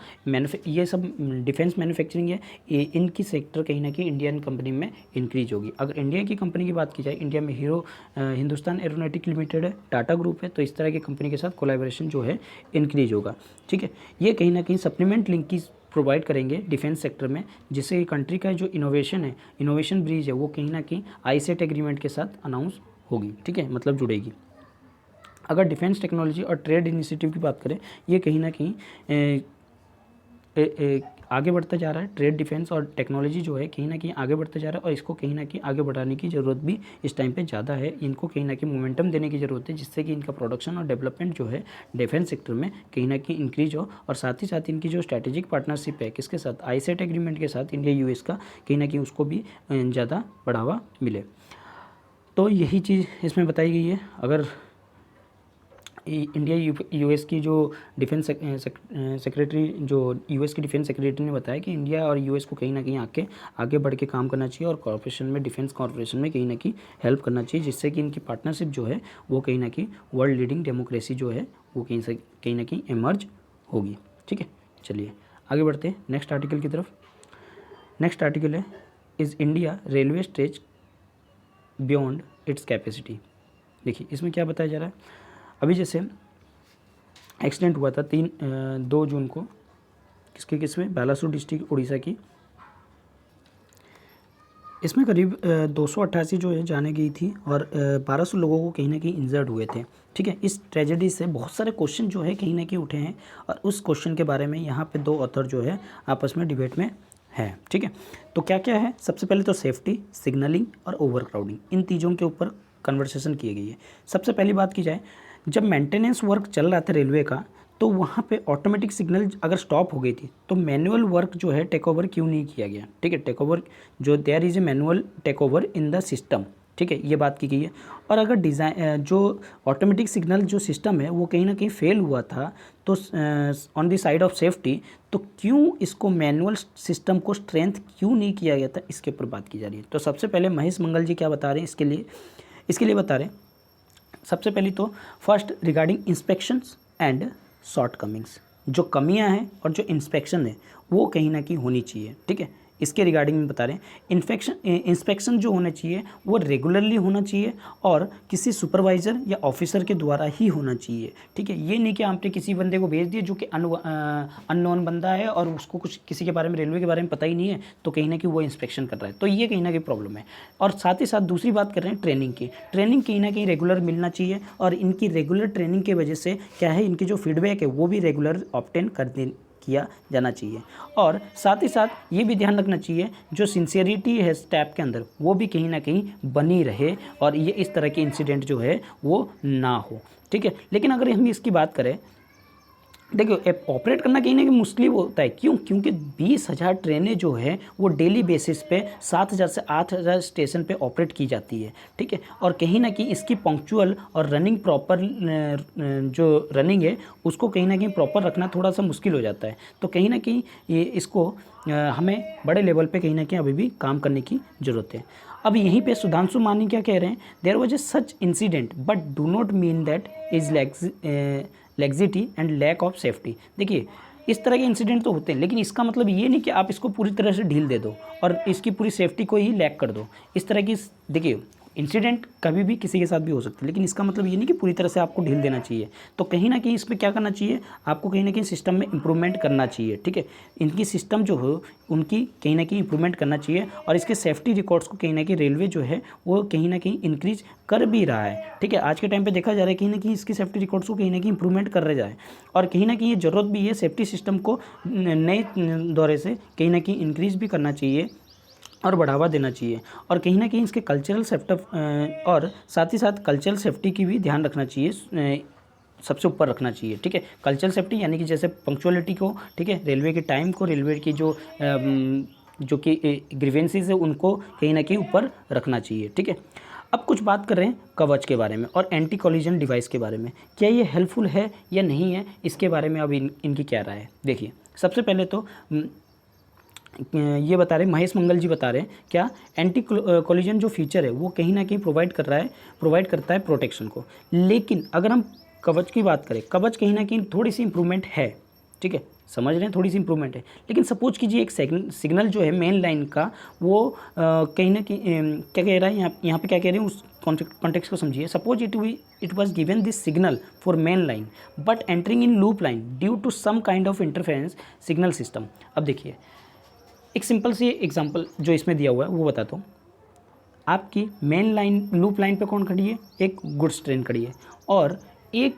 ये सब डिफेंस मैन्युफैक्चरिंग है, इनकी सेक्टर कहीं ना कहीं इंडियन कंपनी में इंक्रीज होगी। अगर इंडिया की कंपनी की बात की जाए, इंडिया में हीरो हिंदुस्तान एरोनॉटिक लिमिटेड है, टाटा ग्रुप है, तो इस तरह की कंपनी के साथ कोलैबोरेशन जो है इंक्रीज होगा। ठीक है, ये कहीं ना कहीं सप्लीमेंट लिंक की प्रोवाइड करेंगे डिफेंस सेक्टर में, जिससे कंट्री का जो इनोवेशन है, इनोवेशन ब्रिज है, वो कहीं ना कहीं आईसेट एग्रीमेंट के साथ अनाउंस होगी। ठीक है, मतलब जुड़ेगी। अगर डिफेंस टेक्नोलॉजी और ट्रेड इनिशिएटिव की बात करें, ये कहीं ना कहीं आगे बढ़ता जा रहा है। ट्रेड, डिफेंस और टेक्नोलॉजी जो है कहीं ना कहीं आगे बढ़ता जा रहा है, और इसको कहीं ना कहीं आगे बढ़ाने की ज़रूरत भी इस टाइम पे ज़्यादा है। इनको कहीं ना कहीं मोमेंटम देने की ज़रूरत है, जिससे कि इनका प्रोडक्शन और डेवलपमेंट जो है डिफेंस सेक्टर में कहीं ना कहीं इंक्रीज हो, और साथ ही साथ इनकी जो स्ट्रैटेजिक पार्टनरशिप है किसके साथ, आईसेट एग्रीमेंट के साथ, इंडिया यूएस का, कहीं ना कहीं उसको भी ज़्यादा बढ़ावा मिले। तो यही चीज़ इसमें बताई गई है। अगर इंडिया यूएस की जो डिफेंस सेक्रेटरी, जो यूएस की डिफेंस सेक्रेटरी ने बताया कि इंडिया और यूएस को कहीं ना कहीं आगे बढ़ के काम करना चाहिए, और कॉर्पोरेशन में, डिफेंस कॉर्पोरेशन में कहीं ना कहीं हेल्प करना चाहिए, जिससे कि इनकी पार्टनरशिप जो है वो कहीं ना कहीं वर्ल्ड लीडिंग डेमोक्रेसी जो है वो कहीं ना कहीं एमर्ज होगी। ठीक है, चलिए आगे बढ़ते हैं नेक्स्ट आर्टिकल की तरफ। नेक्स्ट आर्टिकल है, is India railway stretch beyond its capacity. देखिए इसमें क्या बताया जा रहा है, अभी जैसे एक्सीडेंट हुआ था 2 जून को, किसमें, बालासोर डिस्ट्रिक्ट उड़ीसा की। इसमें करीब 288 जो है जाने गई थी, और 1200 लोगों को कहीं ना कहीं इंजर्ड हुए थे। ठीक है, इस ट्रेजेडी से बहुत सारे क्वेश्चन जो है कहीं ना कहीं उठे हैं, और उस क्वेश्चन के बारे में यहाँ पे 2 ऑथर जो है आपस में डिबेट में है। ठीक है, तो क्या क्या है, सबसे पहले तो सेफ्टी, सिग्नलिंग और ओवर क्राउडिंग, इन तीनों के ऊपर कन्वर्सेशन की गई है। सबसे पहली बात की जाए, जब मेंटेनेंस वर्क चल रहा था रेलवे का, तो वहाँ पे ऑटोमेटिक सिग्नल अगर स्टॉप हो गई थी तो मैनुअल वर्क जो है टेक ओवर क्यों नहीं किया गया। ठीक है, टेक ओवर जो there is a manual take over in the system, ठीक है, ये बात की गई है। और अगर डिज़ाइन जो ऑटोमेटिक सिग्नल जो सिस्टम है वो कहीं ना कहीं फेल हुआ था तो on the side of safety, तो क्यों इसको मैनुअल सिस्टम को स्ट्रेंथ क्यों नहीं किया गया था, इसके ऊपर बात की जा रही है। तो सबसे पहले महेश मंगल जी क्या बता रहे हैं इसके लिए बता रहे हैं। सबसे पहले तो first regarding inspections and shortcomings, जो कमियां हैं और जो इंस्पेक्शन है वो कहीं ना कहीं होनी चाहिए। ठीक है, इसके रिगार्डिंग में बता रहे हैं इंस्पेक्शन जो होना चाहिए वो रेगुलरली होना चाहिए और किसी सुपरवाइज़र या ऑफिसर के द्वारा ही होना चाहिए। ठीक है, ये नहीं कि आपने किसी बंदे को भेज दिया जो कि अननोन बंदा है और उसको कुछ किसी के बारे में, रेलवे के बारे में पता ही नहीं है, तो कहीं ना कहीं वो इंस्पेक्शन कर रहा है, तो ये कहीं ना कहीं प्रॉब्लम है। और साथ ही साथ दूसरी बात कर रहे हैं ट्रेनिंग की। ट्रेनिंग कहीं ना कहीं रेगुलर मिलना चाहिए और इनकी रेगुलर ट्रेनिंग की वजह से क्या है, इनकी जो फीडबैक है वो भी रेगुलर ऑब्टेन किया जाना चाहिए। और साथ ही साथ ये भी ध्यान रखना चाहिए जो सिंसियरिटी है स्टाफ के अंदर वो भी कहीं ना कहीं बनी रहे और ये इस तरह के इंसिडेंट जो है वो ना हो। ठीक है, लेकिन अगर हम इसकी बात करें, देखियो ऐप ऑपरेट करना कहीं ना कहीं मुश्किल होता है। क्यों? क्योंकि 20,000 ट्रेनें जो है वो डेली बेसिस पे 7,000 से 8,000 स्टेशन पे ऑपरेट की जाती है। ठीक है, और कहीं ना कहीं इसकी पंक्चुअल और रनिंग प्रॉपर जो रनिंग है उसको कहीं ना कहीं प्रॉपर रखना थोड़ा सा मुश्किल हो जाता है। तो कहीं ना कहीं ये इसको हमें बड़े लेवल पे कहीं ना कहीं अभी भी काम करने की ज़रूरत है। अब यहीं पे सुधांशु मानी क्या कह रहे हैं, there was a such incident but do not mean that is laxity and lack of safety. देखिए इस तरह के इंसिडेंट तो होते हैं, लेकिन इसका मतलब ये नहीं कि आप इसको पूरी तरह से ढील दे दो और इसकी पूरी सेफ्टी को ही लैक कर दो। इस तरह की, देखिए इंसिडेंट कभी भी किसी के साथ भी हो सकता है, लेकिन इसका मतलब ये नहीं कि पूरी तरह से आपको ढील देना चाहिए। तो कहीं ना कहीं इस पर क्या करना चाहिए, आपको कहीं ना कहीं सिस्टम में इंप्रूवमेंट करना चाहिए। ठीक है, इनकी सिस्टम जो हो उनकी कहीं ना कहीं इंप्रूवमेंट करना चाहिए और इसके सेफ्टी रिकॉर्ड्स को कहीं ना कहीं रेलवे जो है वो कहीं ना कहीं इंक्रीज कर भी रहा है। ठीक है, आज के टाइम पे देखा जा रहा है कहीं ना कहीं इसकी सेफ्टी रिकॉर्ड्स को कहीं ना कहीं इंप्रूवमेंट कर रहे जाए और कहीं ना कहीं ये ज़रूरत भी है सेफ्टी सिस्टम को नए दौरे से कहीं ना कहीं इंक्रीज भी करना चाहिए और बढ़ावा देना चाहिए। और कहीं ना कहीं इसके कल्चरल सेफ्टी और साथ ही साथ कल्चरल सेफ्टी की भी ध्यान रखना चाहिए, सबसे ऊपर रखना चाहिए। ठीक है, कल्चरल सेफ्टी यानी कि जैसे पंक्चुअलिटी को, ठीक है, रेलवे के टाइम को, रेलवे की जो कि ग्रीवेंसीज है उनको कहीं ना कहीं ऊपर रखना चाहिए। ठीक है, अब कुछ बात कर रहे हैं कवच के बारे में और एंटी कॉलिजन डिवाइस के बारे में। क्या ये हेल्पफुल है या नहीं है, इसके बारे में अब इनकी क्या राय है। देखिए सबसे पहले तो ये बता रहे महेश मंगल जी बता रहे हैं क्या एंटी कॉलिजन जो फीचर है वो कहीं ना कहीं प्रोवाइड करता है प्रोटेक्शन को। लेकिन अगर हम कवच की बात करें, कवच कहीं ना कहीं थोड़ी सी इंप्रूवमेंट है। ठीक है, समझ रहे हैं, थोड़ी सी इंप्रूवमेंट है। लेकिन सपोज कीजिए एक सिग्नल जो है मेन लाइन का वो कहीं ना कहीं क्या कह रहा है यहाँ पे क्या कह रहे हैं उस कॉन्टेक्स्ट को समझिए। Suppose it was given this signal for main line but entering in loop line due to some kind of interference signal system. अब देखिए एक सिंपल सी एग्जांपल जो इसमें दिया हुआ है वो बताता हूँ। आपकी मेन लाइन लूप लाइन पे कौन खड़ी है, एक गुड्स ट्रेन खड़ी है और एक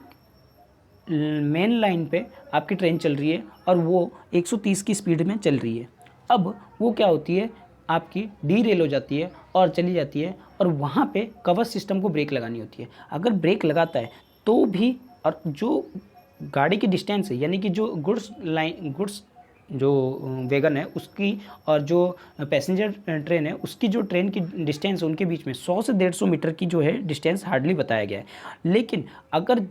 मेन लाइन पे आपकी ट्रेन चल रही है और वो 130 की स्पीड में चल रही है। अब वो क्या होती है, आपकी डीरेल हो जाती है और चली जाती है और वहाँ पे कवच सिस्टम को ब्रेक लगानी होती है। अगर ब्रेक लगाता है तो भी, और जो गाड़ी की डिस्टेंस है यानी कि जो गुड्स जो वैगन है उसकी और जो पैसेंजर ट्रेन है उसकी जो ट्रेन की डिस्टेंस है उनके बीच में 100 से 150 मीटर की जो है डिस्टेंस हार्डली बताया गया है। लेकिन अगर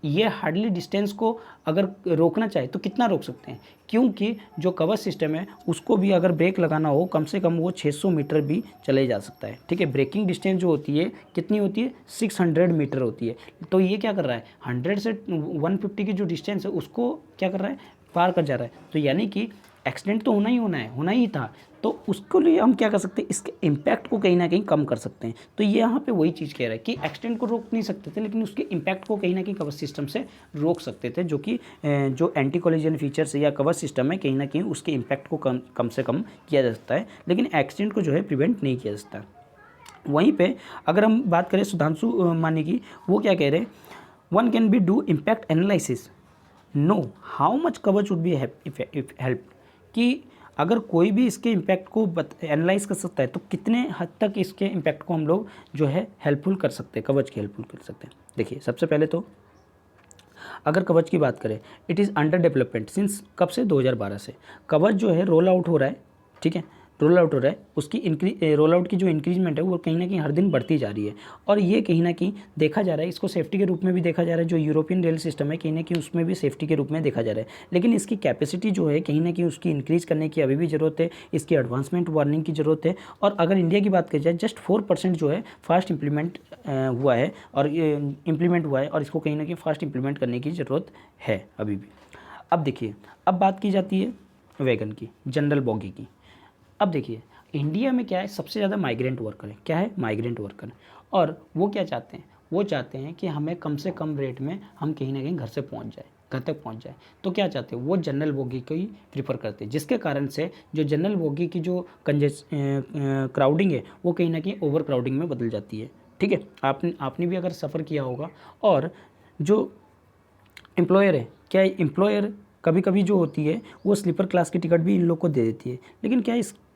ये हार्डली डिस्टेंस को अगर रोकना चाहे तो कितना रोक सकते हैं, क्योंकि जो कवच सिस्टम है उसको भी अगर ब्रेक लगाना हो कम से कम वो 600 मीटर भी चले जा सकता है। ठीक है, ब्रेकिंग डिस्टेंस जो होती है कितनी होती है, 600 मीटर होती है। तो ये क्या कर रहा है, 100 से 150 की जो डिस्टेंस है उसको क्या कर रहा है, पार कर जा रहा है। तो यानी कि एक्सीडेंट तो होना ही था। तो उसके लिए हम क्या कर सकते हैं, इसके इम्पैक्ट को कहीं ना कहीं कम कर सकते हैं। तो ये यहाँ पे वही चीज़ कह रहा है कि एक्सीडेंट को रोक नहीं सकते थे लेकिन उसके इम्पैक्ट को कहीं ना कहीं कवच सिस्टम से रोक सकते थे, जो कि जो एंटी कॉलिजन फीचर्स या कवच सिस्टम है कहीं ना कहीं उसके इम्पैक्ट को कम से कम किया जा सकता है, लेकिन एक्सीडेंट को जो है प्रिवेंट नहीं किया जा सकता। वहीं पर अगर हम बात करें सुधांशु मानी की, वो क्या कह रहे हैं, one can be do impact analysis know how much कवच वुड बी हेल्प, कि अगर कोई भी इसके इम्पैक्ट को एनालाइज कर सकता है तो कितने हद तक इसके इम्पैक्ट को हम लोग जो है हेल्पफुल कर सकते हैं, कवच की हेल्पफुल कर सकते हैं। देखिए सबसे पहले तो अगर कवच की बात करें, it is under development since कब से, 2012 से कवच जो है रोल आउट हो रहा है। ठीक है, रोल आउट हो रहा है उसकी रोल आउट की जो इंक्रीजमेंट है वो कहीं ना कहीं हर दिन बढ़ती जा रही है। और ये कहीं ना कहीं देखा जा रहा है, इसको सेफ्टी के रूप में भी देखा जा रहा है। जो यूरोपियन रेल सिस्टम है कहीं ना कहीं उसमें भी सेफ्टी के रूप में देखा जा रहा है, लेकिन इसकी कैपेसिटी जो है कहीं ना कहीं उसकी इंक्रीज़ करने की अभी भी ज़रूरत है, इसकी एडवांसमेंट वार्निंग की ज़रूरत है। और अगर इंडिया की बात की जाए जस्ट 4% जो है फास्ट इम्प्लीमेंट हुआ है और इम्प्लीमेंट हुआ है, और इसको कहीं ना कहीं फास्ट इम्प्लीमेंट करने की ज़रूरत है अभी भी। अब देखिए, अब बात की जाती है वैगन की, जनरल बॉगी की। अब देखिए इंडिया में क्या है, सबसे ज़्यादा माइग्रेंट वर्कर है। क्या है? Migrant worker. और वो क्या चाहते हैं? वो चाहते हैं कि हमें कम से कम रेट में हम कहीं ना कहीं घर से पहुंच जाए, घर तक पहुंच जाए। तो क्या चाहते हैं? वो जनरल बोगी को ही प्रीफर करते हैं, जिसके कारण से जो जनरल बोगी की जो क्राउडिंग है वो कहीं ना कहीं ओवर क्राउडिंग में बदल जाती है। ठीक है, आपने भी अगर सफ़र किया होगा। और जो एम्प्लॉयर है, क्या एम्प्लॉयर कभी कभी जो होती है वो स्लीपर क्लास की टिकट भी इन लोग को दे देती है, लेकिन क्या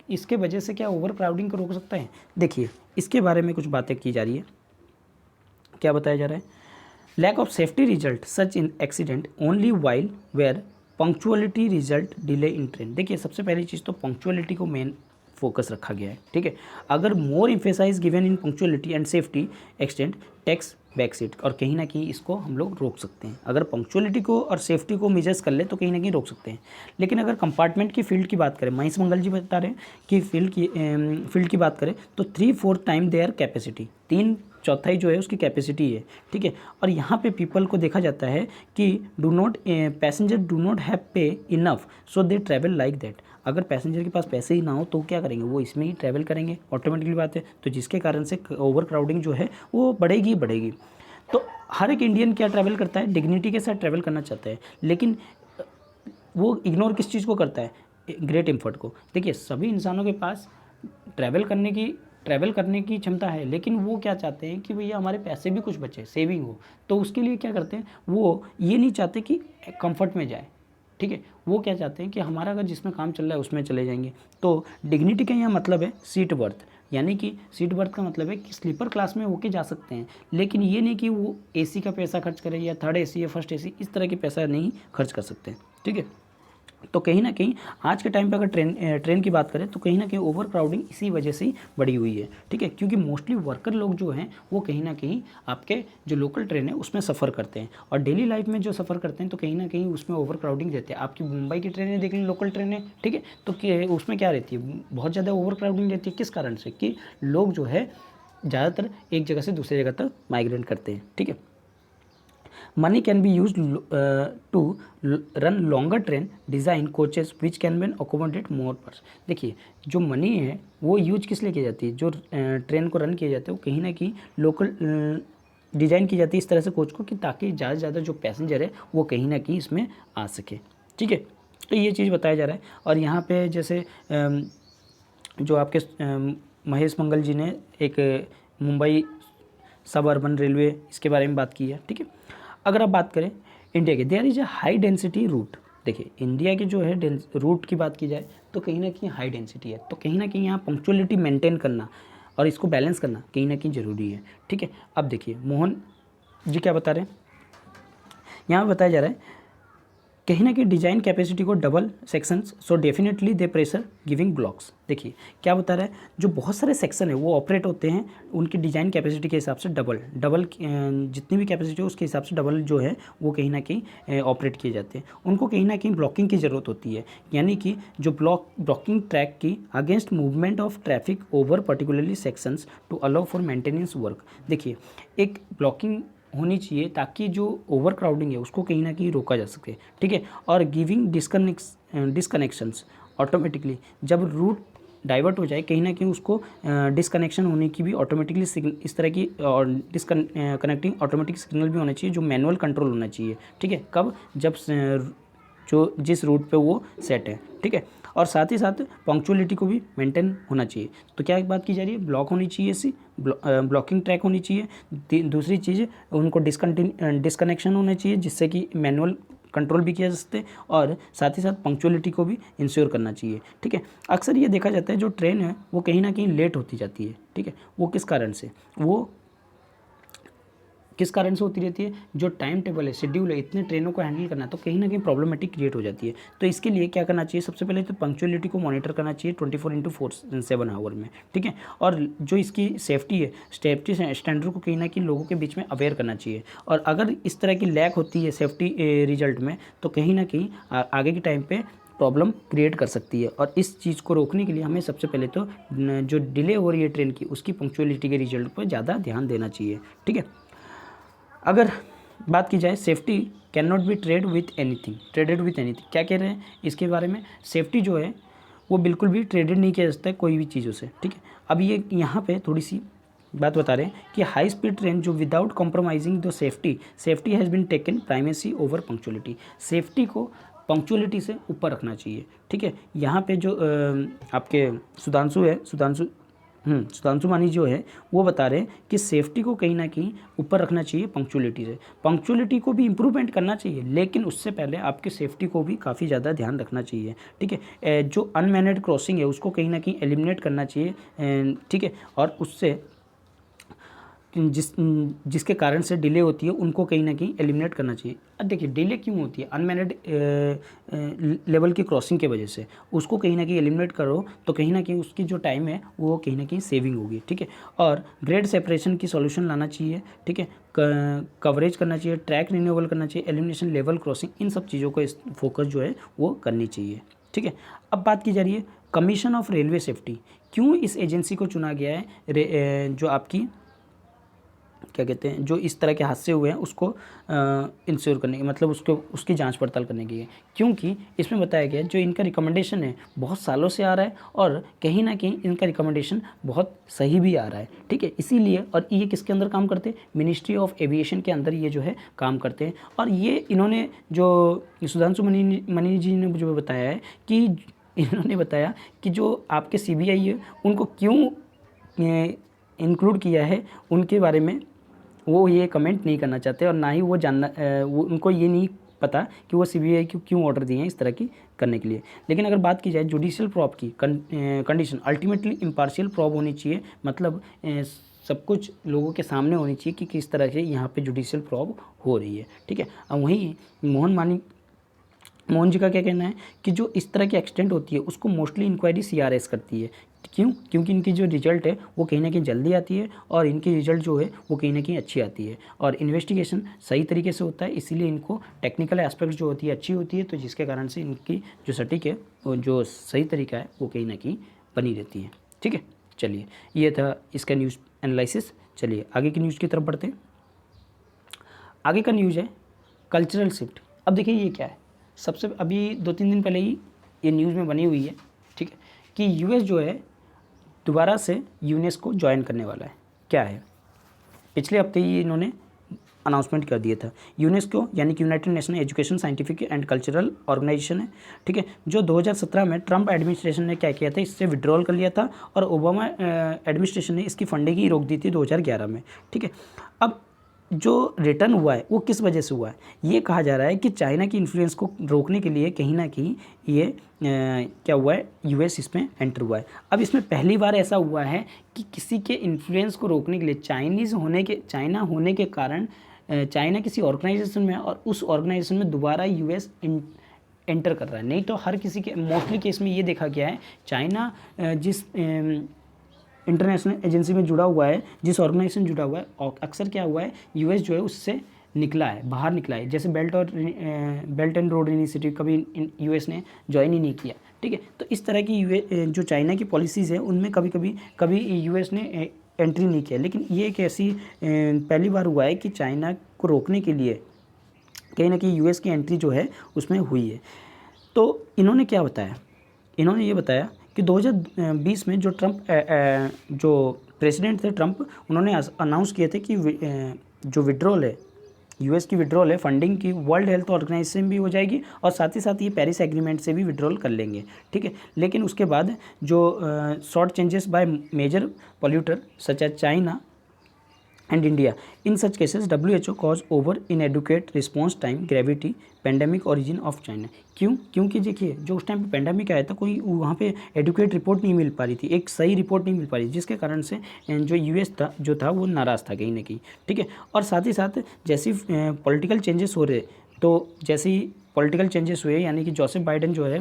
इसके वजह से क्या ओवर क्राउडिंग को रोक सकता है? देखिए इसके बारे में कुछ बातें की जा रही है। क्या बताया जा रहा है? Lack of safety result such in accident only while where punctuality result delay in train. देखिए सबसे पहली चीज़ तो पंक्चुअलिटी को मेन फोकस रखा गया है। ठीक है, अगर more emphasize given in punctuality and safety extend tax back seat, और कहीं ना कहीं इसको हम लोग रोक सकते हैं। अगर पंक्चुअलिटी को और सेफ्टी को मेजर्स कर ले तो कहीं ना कहीं रोक सकते हैं। लेकिन अगर कंपार्टमेंट की फील्ड की बात करें, महेश मंगल जी बता रहे हैं कि फील्ड की बात करें तो 3/4 टाइम देयर कैपेसिटी, 3/4 जो है उसकी कैपेसिटी है। ठीक है, और यहाँ पे पीपल को देखा जाता है कि पैसेंजर डू नॉट हैव पे enough so they travel like that. अगर पैसेंजर के पास पैसे ही ना हो तो क्या करेंगे? वो इसमें ही ट्रैवल करेंगे, ऑटोमेटिकली बात है। तो जिसके कारण से ओवर क्राउडिंग जो है वो बढ़ेगी बढ़ेगी। तो हर एक इंडियन क्या ट्रैवल करता है? डिग्निटी के साथ ट्रैवल करना चाहता है, लेकिन वो इग्नोर किस चीज़ को करता है? ग्रेट एफर्ट को। देखिए सभी इंसानों के पास ट्रैवल करने की क्षमता है, लेकिन वो क्या चाहते हैं कि भैया हमारे पैसे भी कुछ बचे, सेविंग हो। तो उसके लिए क्या करते हैं? वो ये नहीं चाहते कि कंफर्ट में जाए। ठीक है, वो क्या चाहते हैं कि हमारा अगर जिसमें काम चल रहा है उसमें चले जाएंगे। तो डिग्निटी का यहाँ मतलब है सीट बर्थ, यानी कि सीट बर्थ का मतलब है कि स्लीपर क्लास में होके जा सकते हैं, लेकिन ये नहीं कि वो एसी का पैसा खर्च करें या थर्ड एसी या फर्स्ट एसी, इस तरह के पैसा नहीं खर्च कर सकते। ठीक है, तो कहीं ना कहीं आज के टाइम पे अगर ट्रेन की बात करें तो कहीं ना कहीं ओवर क्राउडिंग इसी वजह से ही बढ़ी हुई है। ठीक है, क्योंकि मोस्टली वर्कर लोग जो हैं वो कहीं ना कहीं आपके जो लोकल ट्रेन है उसमें सफ़र करते हैं, और डेली लाइफ में जो सफ़र करते हैं तो कहीं ना कहीं उसमें ओवर क्राउडिंग रहती है। आपकी मुंबई की ट्रेनें देख लें, लोकल ट्रेनें, ठीक है, तो उसमें क्या रहती है? बहुत ज़्यादा ओवर क्राउडिंग रहती है। किस कारण से? कि लोग जो है ज़्यादातर एक जगह से दूसरी जगह तक माइग्रेट करते हैं। ठीक है, money can be used to run longer train design coaches which can be accommodate more purse. देखिए जो मनी है वो यूज किस लिए की जाती है? जो ट्रेन को रन किया जाता है वो कहीं ना कहीं लोकल डिज़ाइन की जाती है इस तरह से कोच को, कि ताकि ज़्यादा से ज़्यादा जो पैसेंजर है वो कहीं ना कहीं इसमें आ सके। ठीक है, तो ये चीज़ बताया जा रहा है। और यहाँ पे जैसे जो आपके महेश मंगल जी ने एक मुंबई सब अर्बन रेलवे इसके बारे में बात की है। ठीक है, अगर आप बात करें इंडिया के, there is a high density route. देखिए इंडिया के जो है रूट की बात की जाए तो कहीं ना कहीं हाई डेंसिटी है, तो कहीं ना कहीं यहाँ पंक्चुअलिटी मेंटेन करना और इसको बैलेंस करना कहीं ना कहीं ज़रूरी है। ठीक है, अब देखिए मोहन जी क्या बता रहे हैं, यहाँ बताया जा रहा है कहीं ना कहीं डिज़ाइन कैपेसिटी को double sections so definitely they pressure giving blocks. देखिए क्या बता रहा है, जो बहुत सारे सेक्शन है वो ऑपरेट होते हैं उनकी डिज़ाइन कैपेसिटी के हिसाब से डबल जितनी भी कैपेसिटी है उसके हिसाब से डबल जो है वो कहीं ना कहीं ऑपरेट किए जाते हैं। उनको कहीं ना कहीं ब्लॉकिंग की ज़रूरत होती है, यानी कि जो ब्लॉकिंग ट्रैक की against movement of traffic over particularly sections to allow for maintenance work. देखिए एक ब्लॉकिंग होनी चाहिए ताकि जो ओवर क्राउडिंग है उसको कहीं ना कहीं रोका जा सके। ठीक है, और गिविंग डिसकनेक्शंस ऑटोमेटिकली, जब रूट डाइवर्ट हो जाए कहीं ना कहीं उसको डिसकनेक्शन होने की भी ऑटोमेटिकली इस तरह की कनेक्टिंग ऑटोमेटिक सिग्नल भी होना चाहिए जो मैनुअल कंट्रोल होना चाहिए। ठीक है, कब? जब जो जिस रूट पे वो सेट है। ठीक है, और साथ ही साथ पंक्चुअलिटी को भी मेंटेन होना चाहिए। तो क्या एक बात की जा रही है? ब्लॉक होनी चाहिए, ऐसी ब्लॉकिंग ट्रैक होनी चाहिए। दूसरी चीज़ उनको डिसकनेक्शन होना चाहिए जिससे कि मैनुअल कंट्रोल भी किया जा सकते, और साथ ही साथ पंक्चुअलिटी को भी इंश्योर करना चाहिए। ठीक है, अक्सर ये देखा जाता है जो ट्रेन है वो कहीं ना कहीं लेट होती जाती है। ठीक है, वो किस कारण से? वो किस कारण से होती रहती है, जो टाइम टेबल है, शेड्यूल है, इतने ट्रेनों को हैंडल करना है तो कहीं ना कहीं प्रॉब्लमेटिक क्रिएट हो जाती है। तो इसके लिए क्या करना चाहिए, सबसे पहले तो पंक्चुअलिटी को मॉनिटर करना चाहिए 24/7 आवर में, ठीक है। और जो इसकी सेफ्टी है, सेफ्टी स्टैंडर्ड को कहीं ना कहीं लोगों के बीच में अवेयर करना चाहिए। और अगर इस तरह की लैक होती है सेफ्टी रिजल्ट में तो कहीं ना कहीं आगे के टाइम पे प्रॉब्लम क्रिएट कर सकती है। और इस चीज़ को रोकने के लिए हमें सबसे पहले तो जो डिले हो रही है ट्रेन की, उसकी पंक्चुअलिटी के रिजल्ट पर ज़्यादा ध्यान देना चाहिए, ठीक है। अगर बात की जाए safety can not be traded with anything, क्या कह रहे हैं इसके बारे में, सेफ्टी जो है वो बिल्कुल भी ट्रेडेड नहीं किया जा सकता है कोई भी चीज़ों से, ठीक है। अब ये यहाँ पे थोड़ी सी बात बता रहे हैं कि हाई स्पीड ट्रेन जो without compromising the safety has been taken primacy over punctuality, safety को पंक्चुअलिटी से ऊपर रखना चाहिए, ठीक है। यहाँ पे जो आपके सुधांशु मानी जो है वो बता रहे हैं कि सेफ्टी को कहीं ना कहीं ऊपर रखना चाहिए पंक्चुअलिटी से। पंक्चुअलिटी को भी इम्प्रूवमेंट करना चाहिए, लेकिन उससे पहले आपके सेफ्टी को भी काफ़ी ज़्यादा ध्यान रखना चाहिए, ठीक है। जो अनमैनेड क्रॉसिंग है उसको कहीं ना कहीं एलिमिनेट करना चाहिए, ठीक है। और उससे जिसके कारण से डिले होती है उनको कहीं ना कहीं एलिमिनेट करना चाहिए। अब देखिए डिले क्यों होती है, अनमैनेड लेवल की क्रॉसिंग के वजह से, उसको कहीं ना कहीं एलिमिनेट करो तो कहीं ना कहीं उसकी जो टाइम है वो कहीं ना कहीं सेविंग होगी, ठीक है। और ग्रेड सेपरेशन की सॉल्यूशन लाना चाहिए, ठीक है। कवरेज करना चाहिए, ट्रैक रिन्यूअल करना चाहिए, एलिमिनेशन लेवल क्रॉसिंग, इन सब चीज़ों को फोकस जो है वो करनी चाहिए, ठीक है। अब बात की जा रही है कमीशन ऑफ रेलवे सेफ्टी, क्यों इस एजेंसी को चुना गया है, जो आपकी क्या कहते हैं, जो इस तरह के हादसे हुए हैं उसको इंश्योर करने की, मतलब उसकी जांच पड़ताल करने की है। क्योंकि इसमें बताया गया है जो इनका रिकमेंडेशन है बहुत सालों से आ रहा है और कहीं ना कहीं इनका रिकमेंडेशन बहुत सही भी आ रहा है, ठीक है। इसीलिए, और ये किसके अंदर काम करते हैं, मिनिस्ट्री ऑफ एविएशन के अंदर ये जो है काम करते हैं। और ये इन्होंने जो सुधांशु मनी जी ने मुझे बताया है कि इन्होंने बताया कि जो आपके CBI है उनको क्यों इंक्लूड किया है उनके बारे में वो ये कमेंट नहीं करना चाहते, और ना ही वो उनको ये नहीं पता कि वो CBI को क्यों ऑर्डर दिए हैं इस तरह की करने के लिए। लेकिन अगर बात की जाए जुडिशियल प्रॉब की कंडीशन अल्टीमेटली इम्पार्शियल प्रॉब होनी चाहिए, मतलब सब कुछ लोगों के सामने होनी चाहिए कि किस तरह से यहाँ पे जुडिशियल प्रॉब हो रही है, ठीक है। अब वहीं मोहन जी का क्या कहना है कि जो इस तरह की एक्सीडेंट होती है उसको मोस्टली इंक्वायरी CRS करती है, क्यों, क्योंकि इनकी जो रिजल्ट है वो कहीं ना कहीं जल्दी आती है और इनकी रिजल्ट जो है वो कहीं ना कहीं अच्छी आती है और इन्वेस्टिगेशन सही तरीके से होता है, इसीलिए इनको टेक्निकल एस्पेक्ट जो होती है अच्छी होती है, तो जिसके कारण से इनकी जो सटीक है वो जो सही तरीका है वो कहीं ना कहीं बनी रहती है, ठीक है। चलिए ये था इसका न्यूज़ एनालिसिस। चलिए आगे की न्यूज़ की तरफ बढ़ते हैं। आगे का न्यूज़ है कल्चरल शिफ्ट। अब देखिए ये क्या है, सबसे अभी 2-3 दिन पहले ही ये न्यूज़ में बनी हुई है, ठीक है, कि US जो है दोबारा से यूनेस्को ज्वाइन करने वाला है। क्या है, पिछले हफ्ते ही इन्होंने अनाउंसमेंट कर दिया था। यूनेस्को यानी कि United Nation Education Scientific and Cultural Organization है, ठीक है, जो 2017 में ट्रंप एडमिनिस्ट्रेशन ने क्या किया था, इससे विड्रॉल कर लिया था और ओबामा एडमिनिस्ट्रेशन ने इसकी फंडिंग ही रोक दी थी 2011 में, ठीक है। अब जो रिटर्न हुआ है वो किस वजह से हुआ है, ये कहा जा रहा है कि चाइना की इन्फ्लुएंस को रोकने के लिए कहीं ना कहीं ये क्या हुआ है, US इसमें एंटर हुआ है। अब इसमें पहली बार ऐसा हुआ है कि किसी के इन्फ्लुएंस को रोकने के लिए चाइना होने के कारण चाइना किसी ऑर्गेनाइजेशन में और उस ऑर्गेनाइजेशन में दोबारा US एंटर कर रहा है। नहीं तो हर किसी के मोस्टली केस में ये देखा गया है चाइना जिस इंटरनेशनल एजेंसी में जुड़ा हुआ है, जिस ऑर्गेनाइजेशन जुड़ा हुआ है, और अक्सर क्या हुआ है US जो है उससे बाहर निकला है। जैसे बेल्ट एंड रोड इनिशिएटिव कभी US ने ज्वाइन ही नहीं किया, ठीक है। तो इस तरह की जो चाइना की पॉलिसीज़ है उनमें कभी US ने एंट्री नहीं किया। लेकिन ये एक ऐसी पहली बार हुआ है कि चाइना को रोकने के लिए कहीं ना कहीं US की एंट्री जो है उसमें हुई है। तो इन्होंने क्या बताया, इन्होंने ये बताया कि 2020 में जो जो प्रेसिडेंट थे ट्रंप, उन्होंने अनाउंस किए थे कि जो विड्रॉल है, US की विड्रॉल है फंडिंग की, वर्ल्ड हेल्थ ऑर्गेनाइजेशन भी हो जाएगी और साथ ही साथ ये पेरिस एग्रीमेंट से भी विड्रॉल कर लेंगे, ठीक है। लेकिन उसके बाद जो short changes by major polluter such as China and India in such cases WHO cause over inadequate response time gravity pandemic origin of China. क्यों? क्योंकि देखिए जो उस टाइम पे पेंडेमिक आया था कोई वहाँ पे एडुकेट रिपोर्ट नहीं मिल पा रही थी, एक सही रिपोर्ट नहीं मिल पा रही, जिसके कारण से जो US था जो था वो नाराज़ था कहीं ना कहीं, ठीक है। और साथ ही साथ जैसे पॉलिटिकल चेंजेस हो रहे, तो जैसे ही पॉलिटिकल चेंजेस हुए यानी कि जोसेफ बाइडेन जो है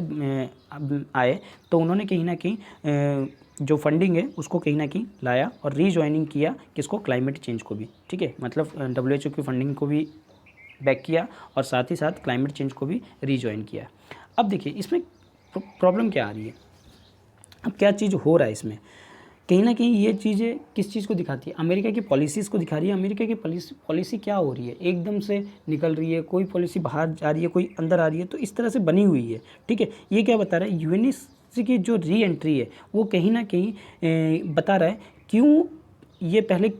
अब आए, तो उन्होंने कहीं ना कहीं जो फंडिंग है उसको कहीं ना कहीं लाया और रीजॉइनिंग किया किसको, क्लाइमेट चेंज को भी, ठीक है। मतलब WHO की फंडिंग को भी बैक किया और साथ ही साथ क्लाइमेट चेंज को भी रीजॉइन किया। अब देखिए इसमें प्रॉब्लम क्या आ रही है, अब क्या चीज़ हो रहा है इसमें, कहीं ना कहीं ये चीज़ें किस चीज़ को दिखाती है, अमेरिका की पॉलिसीज़ को दिखा रही है। अमेरिका की पॉलिसी क्या हो रही है, एकदम से निकल रही है, कोई पॉलिसी बाहर जा रही है, कोई अंदर आ रही है, तो इस तरह से बनी हुई है, ठीक है। ये क्या बता रहा है, यूएनएस की जो री एंट्री है वो कहीं ना कहीं बता रहा है क्यों ये पहले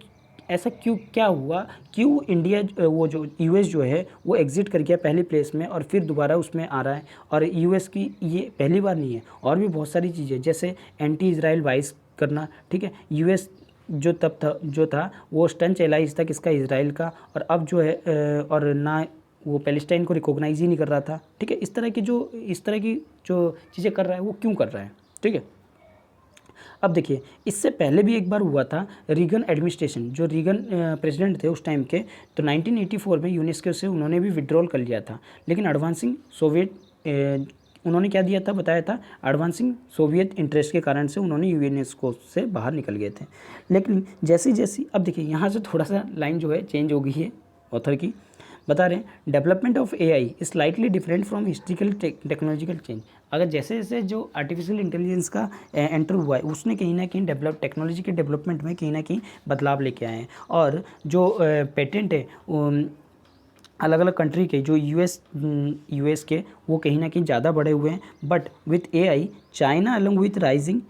ऐसा क्यों क्या हुआ, क्यों इंडिया वो जो US जो है वो एग्जिट कर गया पहली प्लेस में और फिर दोबारा उसमें आ रहा है। और US की ये पहली बार नहीं है, और भी बहुत सारी चीज़ें जैसे एंटी इजराइल वाइस करना, ठीक है। US जो तब था जो था वो स्टंच एलाइज था किसका, इजराइल का, और अब जो है और ना वो पैलेस्टाइन को रिकॉग्नाइज ही नहीं कर रहा था, ठीक है। इस तरह की जो चीज़ें कर रहा है वो क्यों कर रहा है, ठीक है। अब देखिए इससे पहले भी एक बार हुआ था, रीगन एडमिनिस्ट्रेशन जो रीगन प्रेसिडेंट थे उस टाइम के, तो 1984 में यूनेस्को से उन्होंने भी विड्रॉल कर लिया था, लेकिन एडवांसिंग सोवियत उन्होंने क्या दिया था, बताया था एडवांसिंग सोवियत इंटरेस्ट के कारण से उन्होंने यूनेस्को से बाहर निकल गए थे। लेकिन जैसी जैसी अब देखिए यहाँ से थोड़ा सा लाइन जो है चेंज हो गई है ऑथर की, बता रहे हैं development of AI is slightly different from historical technological change. अगर जैसे जैसे जो आर्टिफिशियल इंटेलिजेंस का एंटर हुआ है उसने कहीं ना कहीं टेक्नोलॉजी के डेवलपमेंट में कहीं ना कहीं बदलाव लेके आए हैं। और जो पेटेंट है अलग अलग कंट्री के जो यूएस के वो कहीं ना कहीं ज़्यादा बढ़े हुए हैं। But with AI China along with rising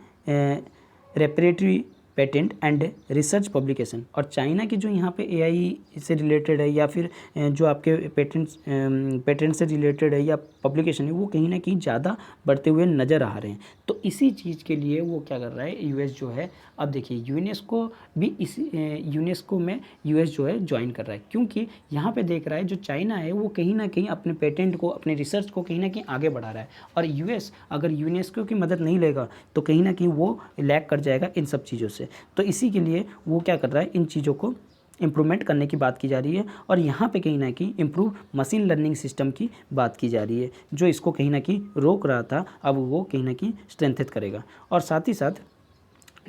repertory patent and research publication, और चाइना की जो यहाँ पे AI से रिलेटेड है या फिर जो आपके पेटेंट से रिलेटेड है या पब्लिकेशन है वो कहीं ना कहीं ज़्यादा बढ़ते हुए नज़र आ रहे हैं। तो इसी चीज़ के लिए वो क्या कर रहा है US जो है, अब देखिए यूनेस्को भी इस यूनेस्को में US जो है ज्वाइन कर रहा है, क्योंकि यहाँ पे देख रहा है जो चाइना है वो कहीं ना कहीं अपने पेटेंट को अपने रिसर्च को कहीं ना कहीं आगे बढ़ा रहा है, और US अगर यूनेस्को की मदद नहीं लेगा तो कहीं ना कहीं वो लैग कर जाएगा इन सब चीज़ों से। तो इसी के लिए वो क्या कर रहा है, इन चीज़ों को इम्प्रूवमेंट करने की बात की जा रही है, और यहाँ पे कहीं ना कहीं इम्प्रूव मशीन लर्निंग सिस्टम की बात की जा रही है, जो इसको कहीं ना कहीं रोक रहा था, अब वो कहीं ना कहीं स्ट्रेंथन करेगा। और साथ ही साथ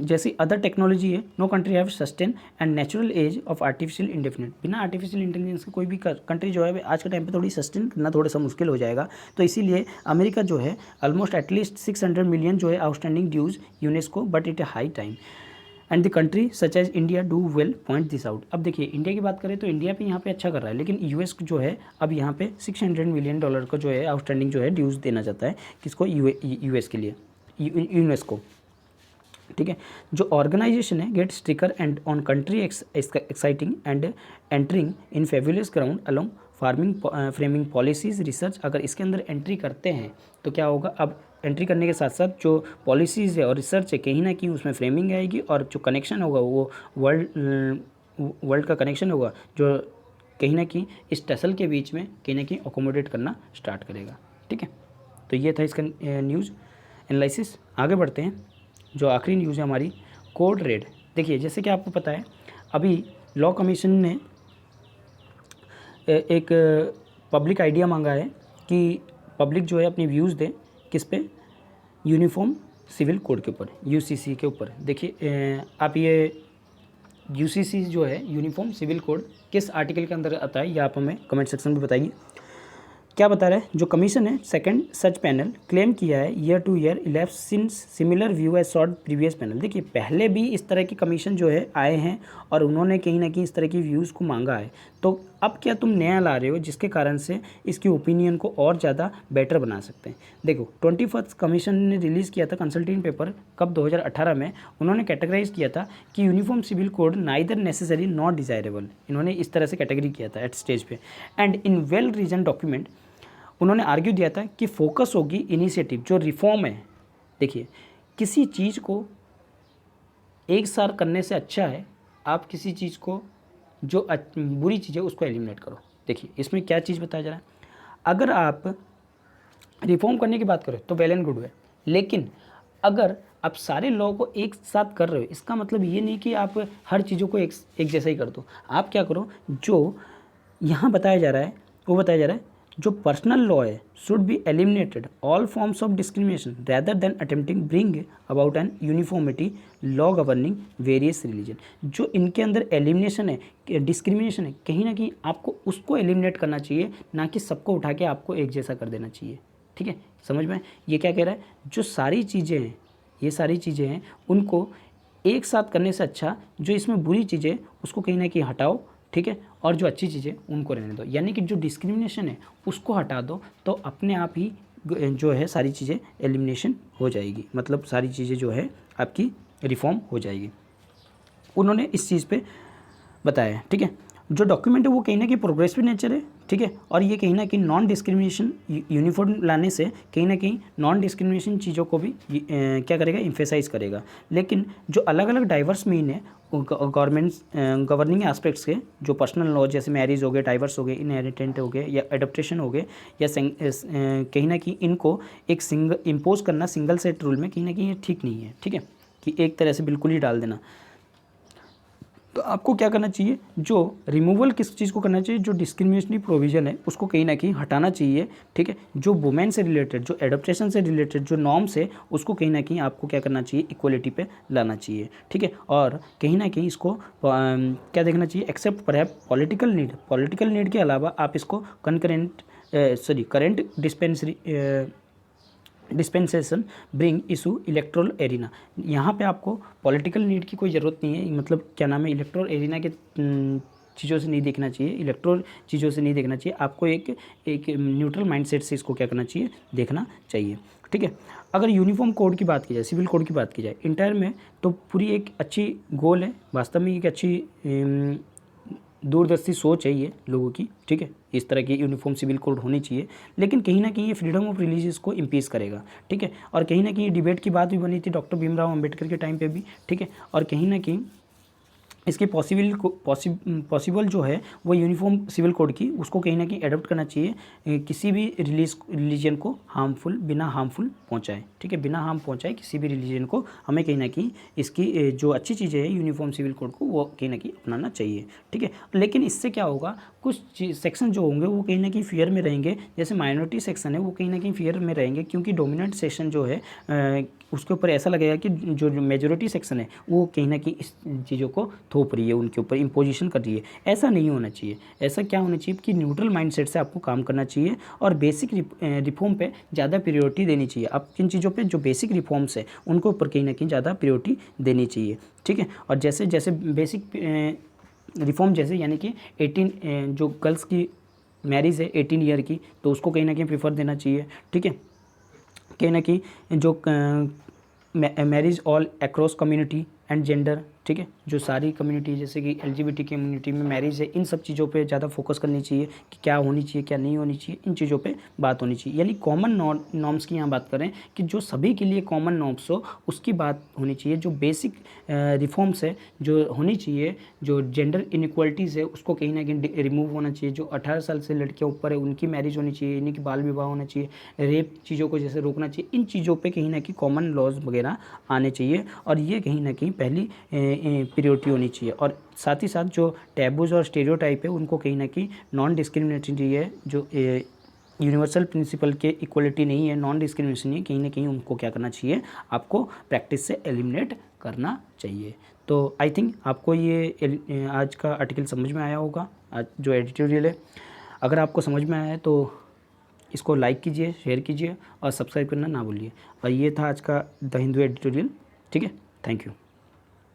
जैसी अदर टेक्नोलॉजी है, no country have sustain and natural as of artificial indefinite. बिना आर्टिफिशियल इंटेलिजेंस के कोई भी कंट्री जो है आज के टाइम पे थोड़ी सस्टेन करना थोड़ा सा मुश्किल हो जाएगा। तो इसीलिए अमेरिका जो है ऑलमोस्ट एटलीस्ट 600 मिलियन जो है outstanding dues UNESCO, but it a high time and the country such as India do well point this out. अब देखिए इंडिया की बात करें तो इंडिया पे यहाँ पे अच्छा कर रहा है, लेकिन US जो है अब यहाँ पे $600 मिलियन का जो है आउटस्टैंडिंग जो है ड्यूज देना चाहता है किसको, US के लिए, यूनेस्को, ठीक है। जो ऑर्गेनाइजेशन है get striker and on country exciting and entering in fabulous ground along farming framing policies research. अगर इसके अंदर एंट्री करते हैं तो क्या होगा, अब एंट्री करने के साथ साथ जो पॉलिसीज़ है और रिसर्च है कहीं ना कहीं उसमें फ्रेमिंग आएगी, और जो कनेक्शन होगा वो वर्ल्ड का कनेक्शन होगा जो कहीं ना कहीं इस टसल के बीच में कहीं ना कहीं अकोमोडेट करना स्टार्ट करेगा, ठीक है। तो ये था इसका न्यूज़ एनालिसिस। आगे बढ़ते हैं, जो आखिरी न्यूज़ है हमारी, कोड रेड। देखिए जैसे कि आपको पता है अभी लॉ कमीशन ने एक पब्लिक आइडिया मांगा है कि पब्लिक जो है अपनी व्यूज़ दे किस पे, यूनिफॉर्म सिविल कोड के ऊपर, UCC के ऊपर। देखिए आप ये UCC जो है यूनिफॉर्म सिविल कोड किस आर्टिकल के अंदर आता है, ये आप हमें कमेंट सेक्शन में बताइए। क्या बता रहा है, जो कमीशन है सेकंड सच पैनल क्लेम किया है year to year elapse since similar view as sought previous panel. देखिए पहले भी इस तरह की कमीशन जो है आए हैं और उन्होंने कहीं ना कहीं इस तरह की व्यूज़ को मांगा है, तो अब क्या तुम नया ला रहे हो जिसके कारण से इसकी ओपिनियन को और ज़्यादा बेटर बना सकते हैं। देखो 21st कमीशन ने रिलीज़ किया था कंसल्टिंग पेपर कब, 2018 में। उन्होंने कैटेगराइज किया था कि uniform civil code neither necessary not desirable, इन्होंने इस तरह से कैटेगरी किया था एट स्टेज पे। And in well reason document उन्होंने आर्ग्यू दिया था कि फोकस होगी इनिशिएटिव जो रिफॉर्म है। देखिए किसी चीज़ को एक साल करने से अच्छा है आप किसी चीज़ को जो बुरी चीज़ है उसको एलिमिनेट करो। देखिए इसमें क्या चीज़ बताया जा रहा है, अगर आप रिफॉर्म करने की बात करें तो वेल एंड गुड है, लेकिन अगर आप सारे लॉ को एक साथ कर रहे हो, इसका मतलब ये नहीं कि आप हर चीज़ों को एक जैसा ही कर दो। आप क्या करो, जो यहाँ बताया जा रहा है वो बताया जा रहा है, जो पर्सनल लॉ है should be eliminated all forms of discrimination rather than attempting bring about an uniformity law governing various religion. जो इनके अंदर एलिमिनेशन है, डिस्क्रिमिनेशन है, कहीं ना कहीं आपको उसको एलिमिनेट करना चाहिए, ना कि सबको उठा के आपको एक जैसा कर देना चाहिए। ठीक है, समझ में? ये क्या कह रहा है, जो सारी चीज़ें हैं, ये सारी चीज़ें हैं, उनको एक साथ करने से अच्छा जो इसमें बुरी चीज़ें उसको कहीं ना कहीं हटाओ, ठीक है, और जो अच्छी चीज़ें उनको रहने दो। यानी कि जो डिस्क्रिमिनेशन है उसको हटा दो, तो अपने आप ही जो है सारी चीज़ें एलिमिनेशन हो जाएगी, मतलब सारी चीज़ें जो है आपकी रिफॉर्म हो जाएगी। उन्होंने इस चीज़ पे बताया है। ठीक है, जो डॉक्यूमेंट है वो कहीं ना कहीं प्रोग्रेसिव नेचर है। ठीक है, और ये कहीं ना कहीं नॉन डिस्क्रिमिनेशन यूनिफॉर्म लाने से कहीं ना कहीं नॉन डिस्क्रिमिनेशन चीज़ों को भी क्या करेगा, इम्फेसाइज करेगा। लेकिन जो अलग अलग डाइवर्स मीन है गवर्नमेंट्स गवर्निंग एस्पेक्ट्स के, जो पर्सनल लॉ जैसे मैरिज हो गए, डाइवर्स हो गए, इनहेरिटेंट हो गए, या एडप्टेशन हो गए, या कहीं ना कहीं इनको एक इम्पोज करना सिंगल सेट रूल में कहीं ना कहीं ये ठीक नहीं है। ठीक है, कि एक तरह से बिल्कुल ही डाल देना। तो आपको क्या करना चाहिए, जो रिमूवल किस चीज़ को करना चाहिए, जो डिस्क्रिमिनेशनरी प्रोविज़न है उसको कहीं ना कहीं हटाना चाहिए। ठीक है, जो वुमेन से रिलेटेड, जो एडप्टेशन से रिलेटेड जो नॉर्म्स है उसको कहीं ना कहीं आपको क्या करना चाहिए, इक्वलिटी पे लाना चाहिए। ठीक है, और कहीं ना कहीं इसको क्या देखना चाहिए, एक्सेप्ट परहैप पॉलिटिकल नीड के अलावा आप इसको current dispensation bring issue electoral arena. यहाँ पे आपको पॉलिटिकल नीड की कोई ज़रूरत नहीं है, मतलब क्या नाम है, इलेक्ट्रल एरिना के चीज़ों से नहीं देखना चाहिए, इलेक्ट्रल चीज़ों से नहीं देखना चाहिए, आपको एक न्यूट्रल माइंडसेट से इसको क्या करना चाहिए, देखना चाहिए। ठीक है, अगर यूनिफॉर्म कोड की बात की जाए, सिविल कोड की बात की जाए इंटायर में, तो पूरी एक अच्छी गोल है, वास्तव में एक अच्छी दूरदर्शी सोच है ये लोगों की। ठीक है, इस तरह की यूनिफॉर्म सिविल कोड होनी चाहिए, लेकिन कहीं ना कहीं ये फ्रीडम ऑफ रिलीजियस को इम्पीज करेगा। ठीक है, और कहीं ना कहीं डिबेट की बात भी बनी थी डॉक्टर भीमराव अंबेडकर के टाइम पे भी। ठीक है, और कहीं ना कहीं इसके पॉसिबल जो है वो यूनिफॉर्म सिविल कोड की, उसको कहीं ना कहीं एडॉप्ट करना चाहिए, किसी भी रिलीजन को बिना हार्मफुल पहुंचाए। ठीक है, बिना हार्म पहुंचाए किसी भी रिलीजन को हमें कहीं ना कहीं इसकी जो अच्छी चीज़ें हैं यूनिफॉर्म सिविल कोड को वो कहीं ना कहीं अपनाना चाहिए। ठीक है, लेकिन इससे क्या होगा, कुछ सेक्शन जो होंगे वो कहीं ना कहीं फियर में रहेंगे, जैसे माइनॉरिटी सेक्शन है वो कहीं ना कहीं फियर में रहेंगे, क्योंकि डोमिनेंट सेक्शन जो है उसके ऊपर ऐसा लगेगा कि जो मेजोरिटी सेक्शन है वो कहीं ना कहीं इस चीज़ों को थोप रही है, उनके ऊपर इम्पोजिशन कर रही है। ऐसा नहीं होना चाहिए। ऐसा क्या होना चाहिए कि न्यूट्रल माइंडसेट से आपको काम करना चाहिए और बेसिक रिफॉर्म पे ज़्यादा प्रायोरिटी देनी चाहिए। आप किन चीज़ों पे, जो बेसिक रिफॉर्म्स है उनको ऊपर कहीं ना कहीं ज़्यादा प्रायोरिटी देनी चाहिए। ठीक है, और जैसे जैसे बेसिक रिफॉर्म जैसे यानी कि 18 जो गर्ल्स की मैरिज है 18 ईयर की, तो उसको कहीं ना कहीं प्रीफर देना चाहिए। ठीक है, कहीं ना कहीं जो marriage all across community and gender, ठीक है, जो सारी कम्युनिटी जैसे कि LGBT कम्युनिटी में मैरिज है, इन सब चीज़ों पे ज़्यादा फोकस करनी चाहिए कि क्या होनी चाहिए क्या नहीं होनी चाहिए, इन चीज़ों पे बात होनी चाहिए। यानी कॉमन नॉर्म्स की यहाँ बात करें कि जो सभी के लिए कॉमन नॉर्म्स हो उसकी बात होनी चाहिए। जो बेसिक रिफॉर्म्स है जो होनी चाहिए, जो जेंडर इनइक्वालिटीज़ है उसको कहीं ना कहीं रिमूव होना चाहिए। जो 18 साल से लड़कियाँ ऊपर है उनकी मैरिज होनी चाहिए, इन्हीं की बाल विवाह होना चाहिए, रेप चीज़ों को जैसे रोकना चाहिए। इन चीज़ों पर कहीं ना कहीं कॉमन लॉज वगैरह आने चाहिए और ये कहीं ना कहीं पहली प्रायोरिटी होनी चाहिए। और साथ ही साथ जो टैबूज और स्टेरियोटाइप है उनको कहीं ना कहीं नॉन डिस्क्रिमिनेटरी है, जो यूनिवर्सल प्रिंसिपल के इक्वलिटी नहीं है, नॉन डिस्क्रिमिनेशन है, कहीं ना कहीं उनको क्या करना चाहिए, आपको प्रैक्टिस से एलिमिनेट करना चाहिए। तो आई थिंक आपको ये आज का आर्टिकल समझ में आया होगा, आज जो एडिटोरियल है। अगर आपको समझ में आया है तो इसको लाइक कीजिए, शेयर कीजिए और सब्सक्राइब करना ना भूलिए। और ये था आज का द हिंदू एडिटोरियल। ठीक है, थैंक यू।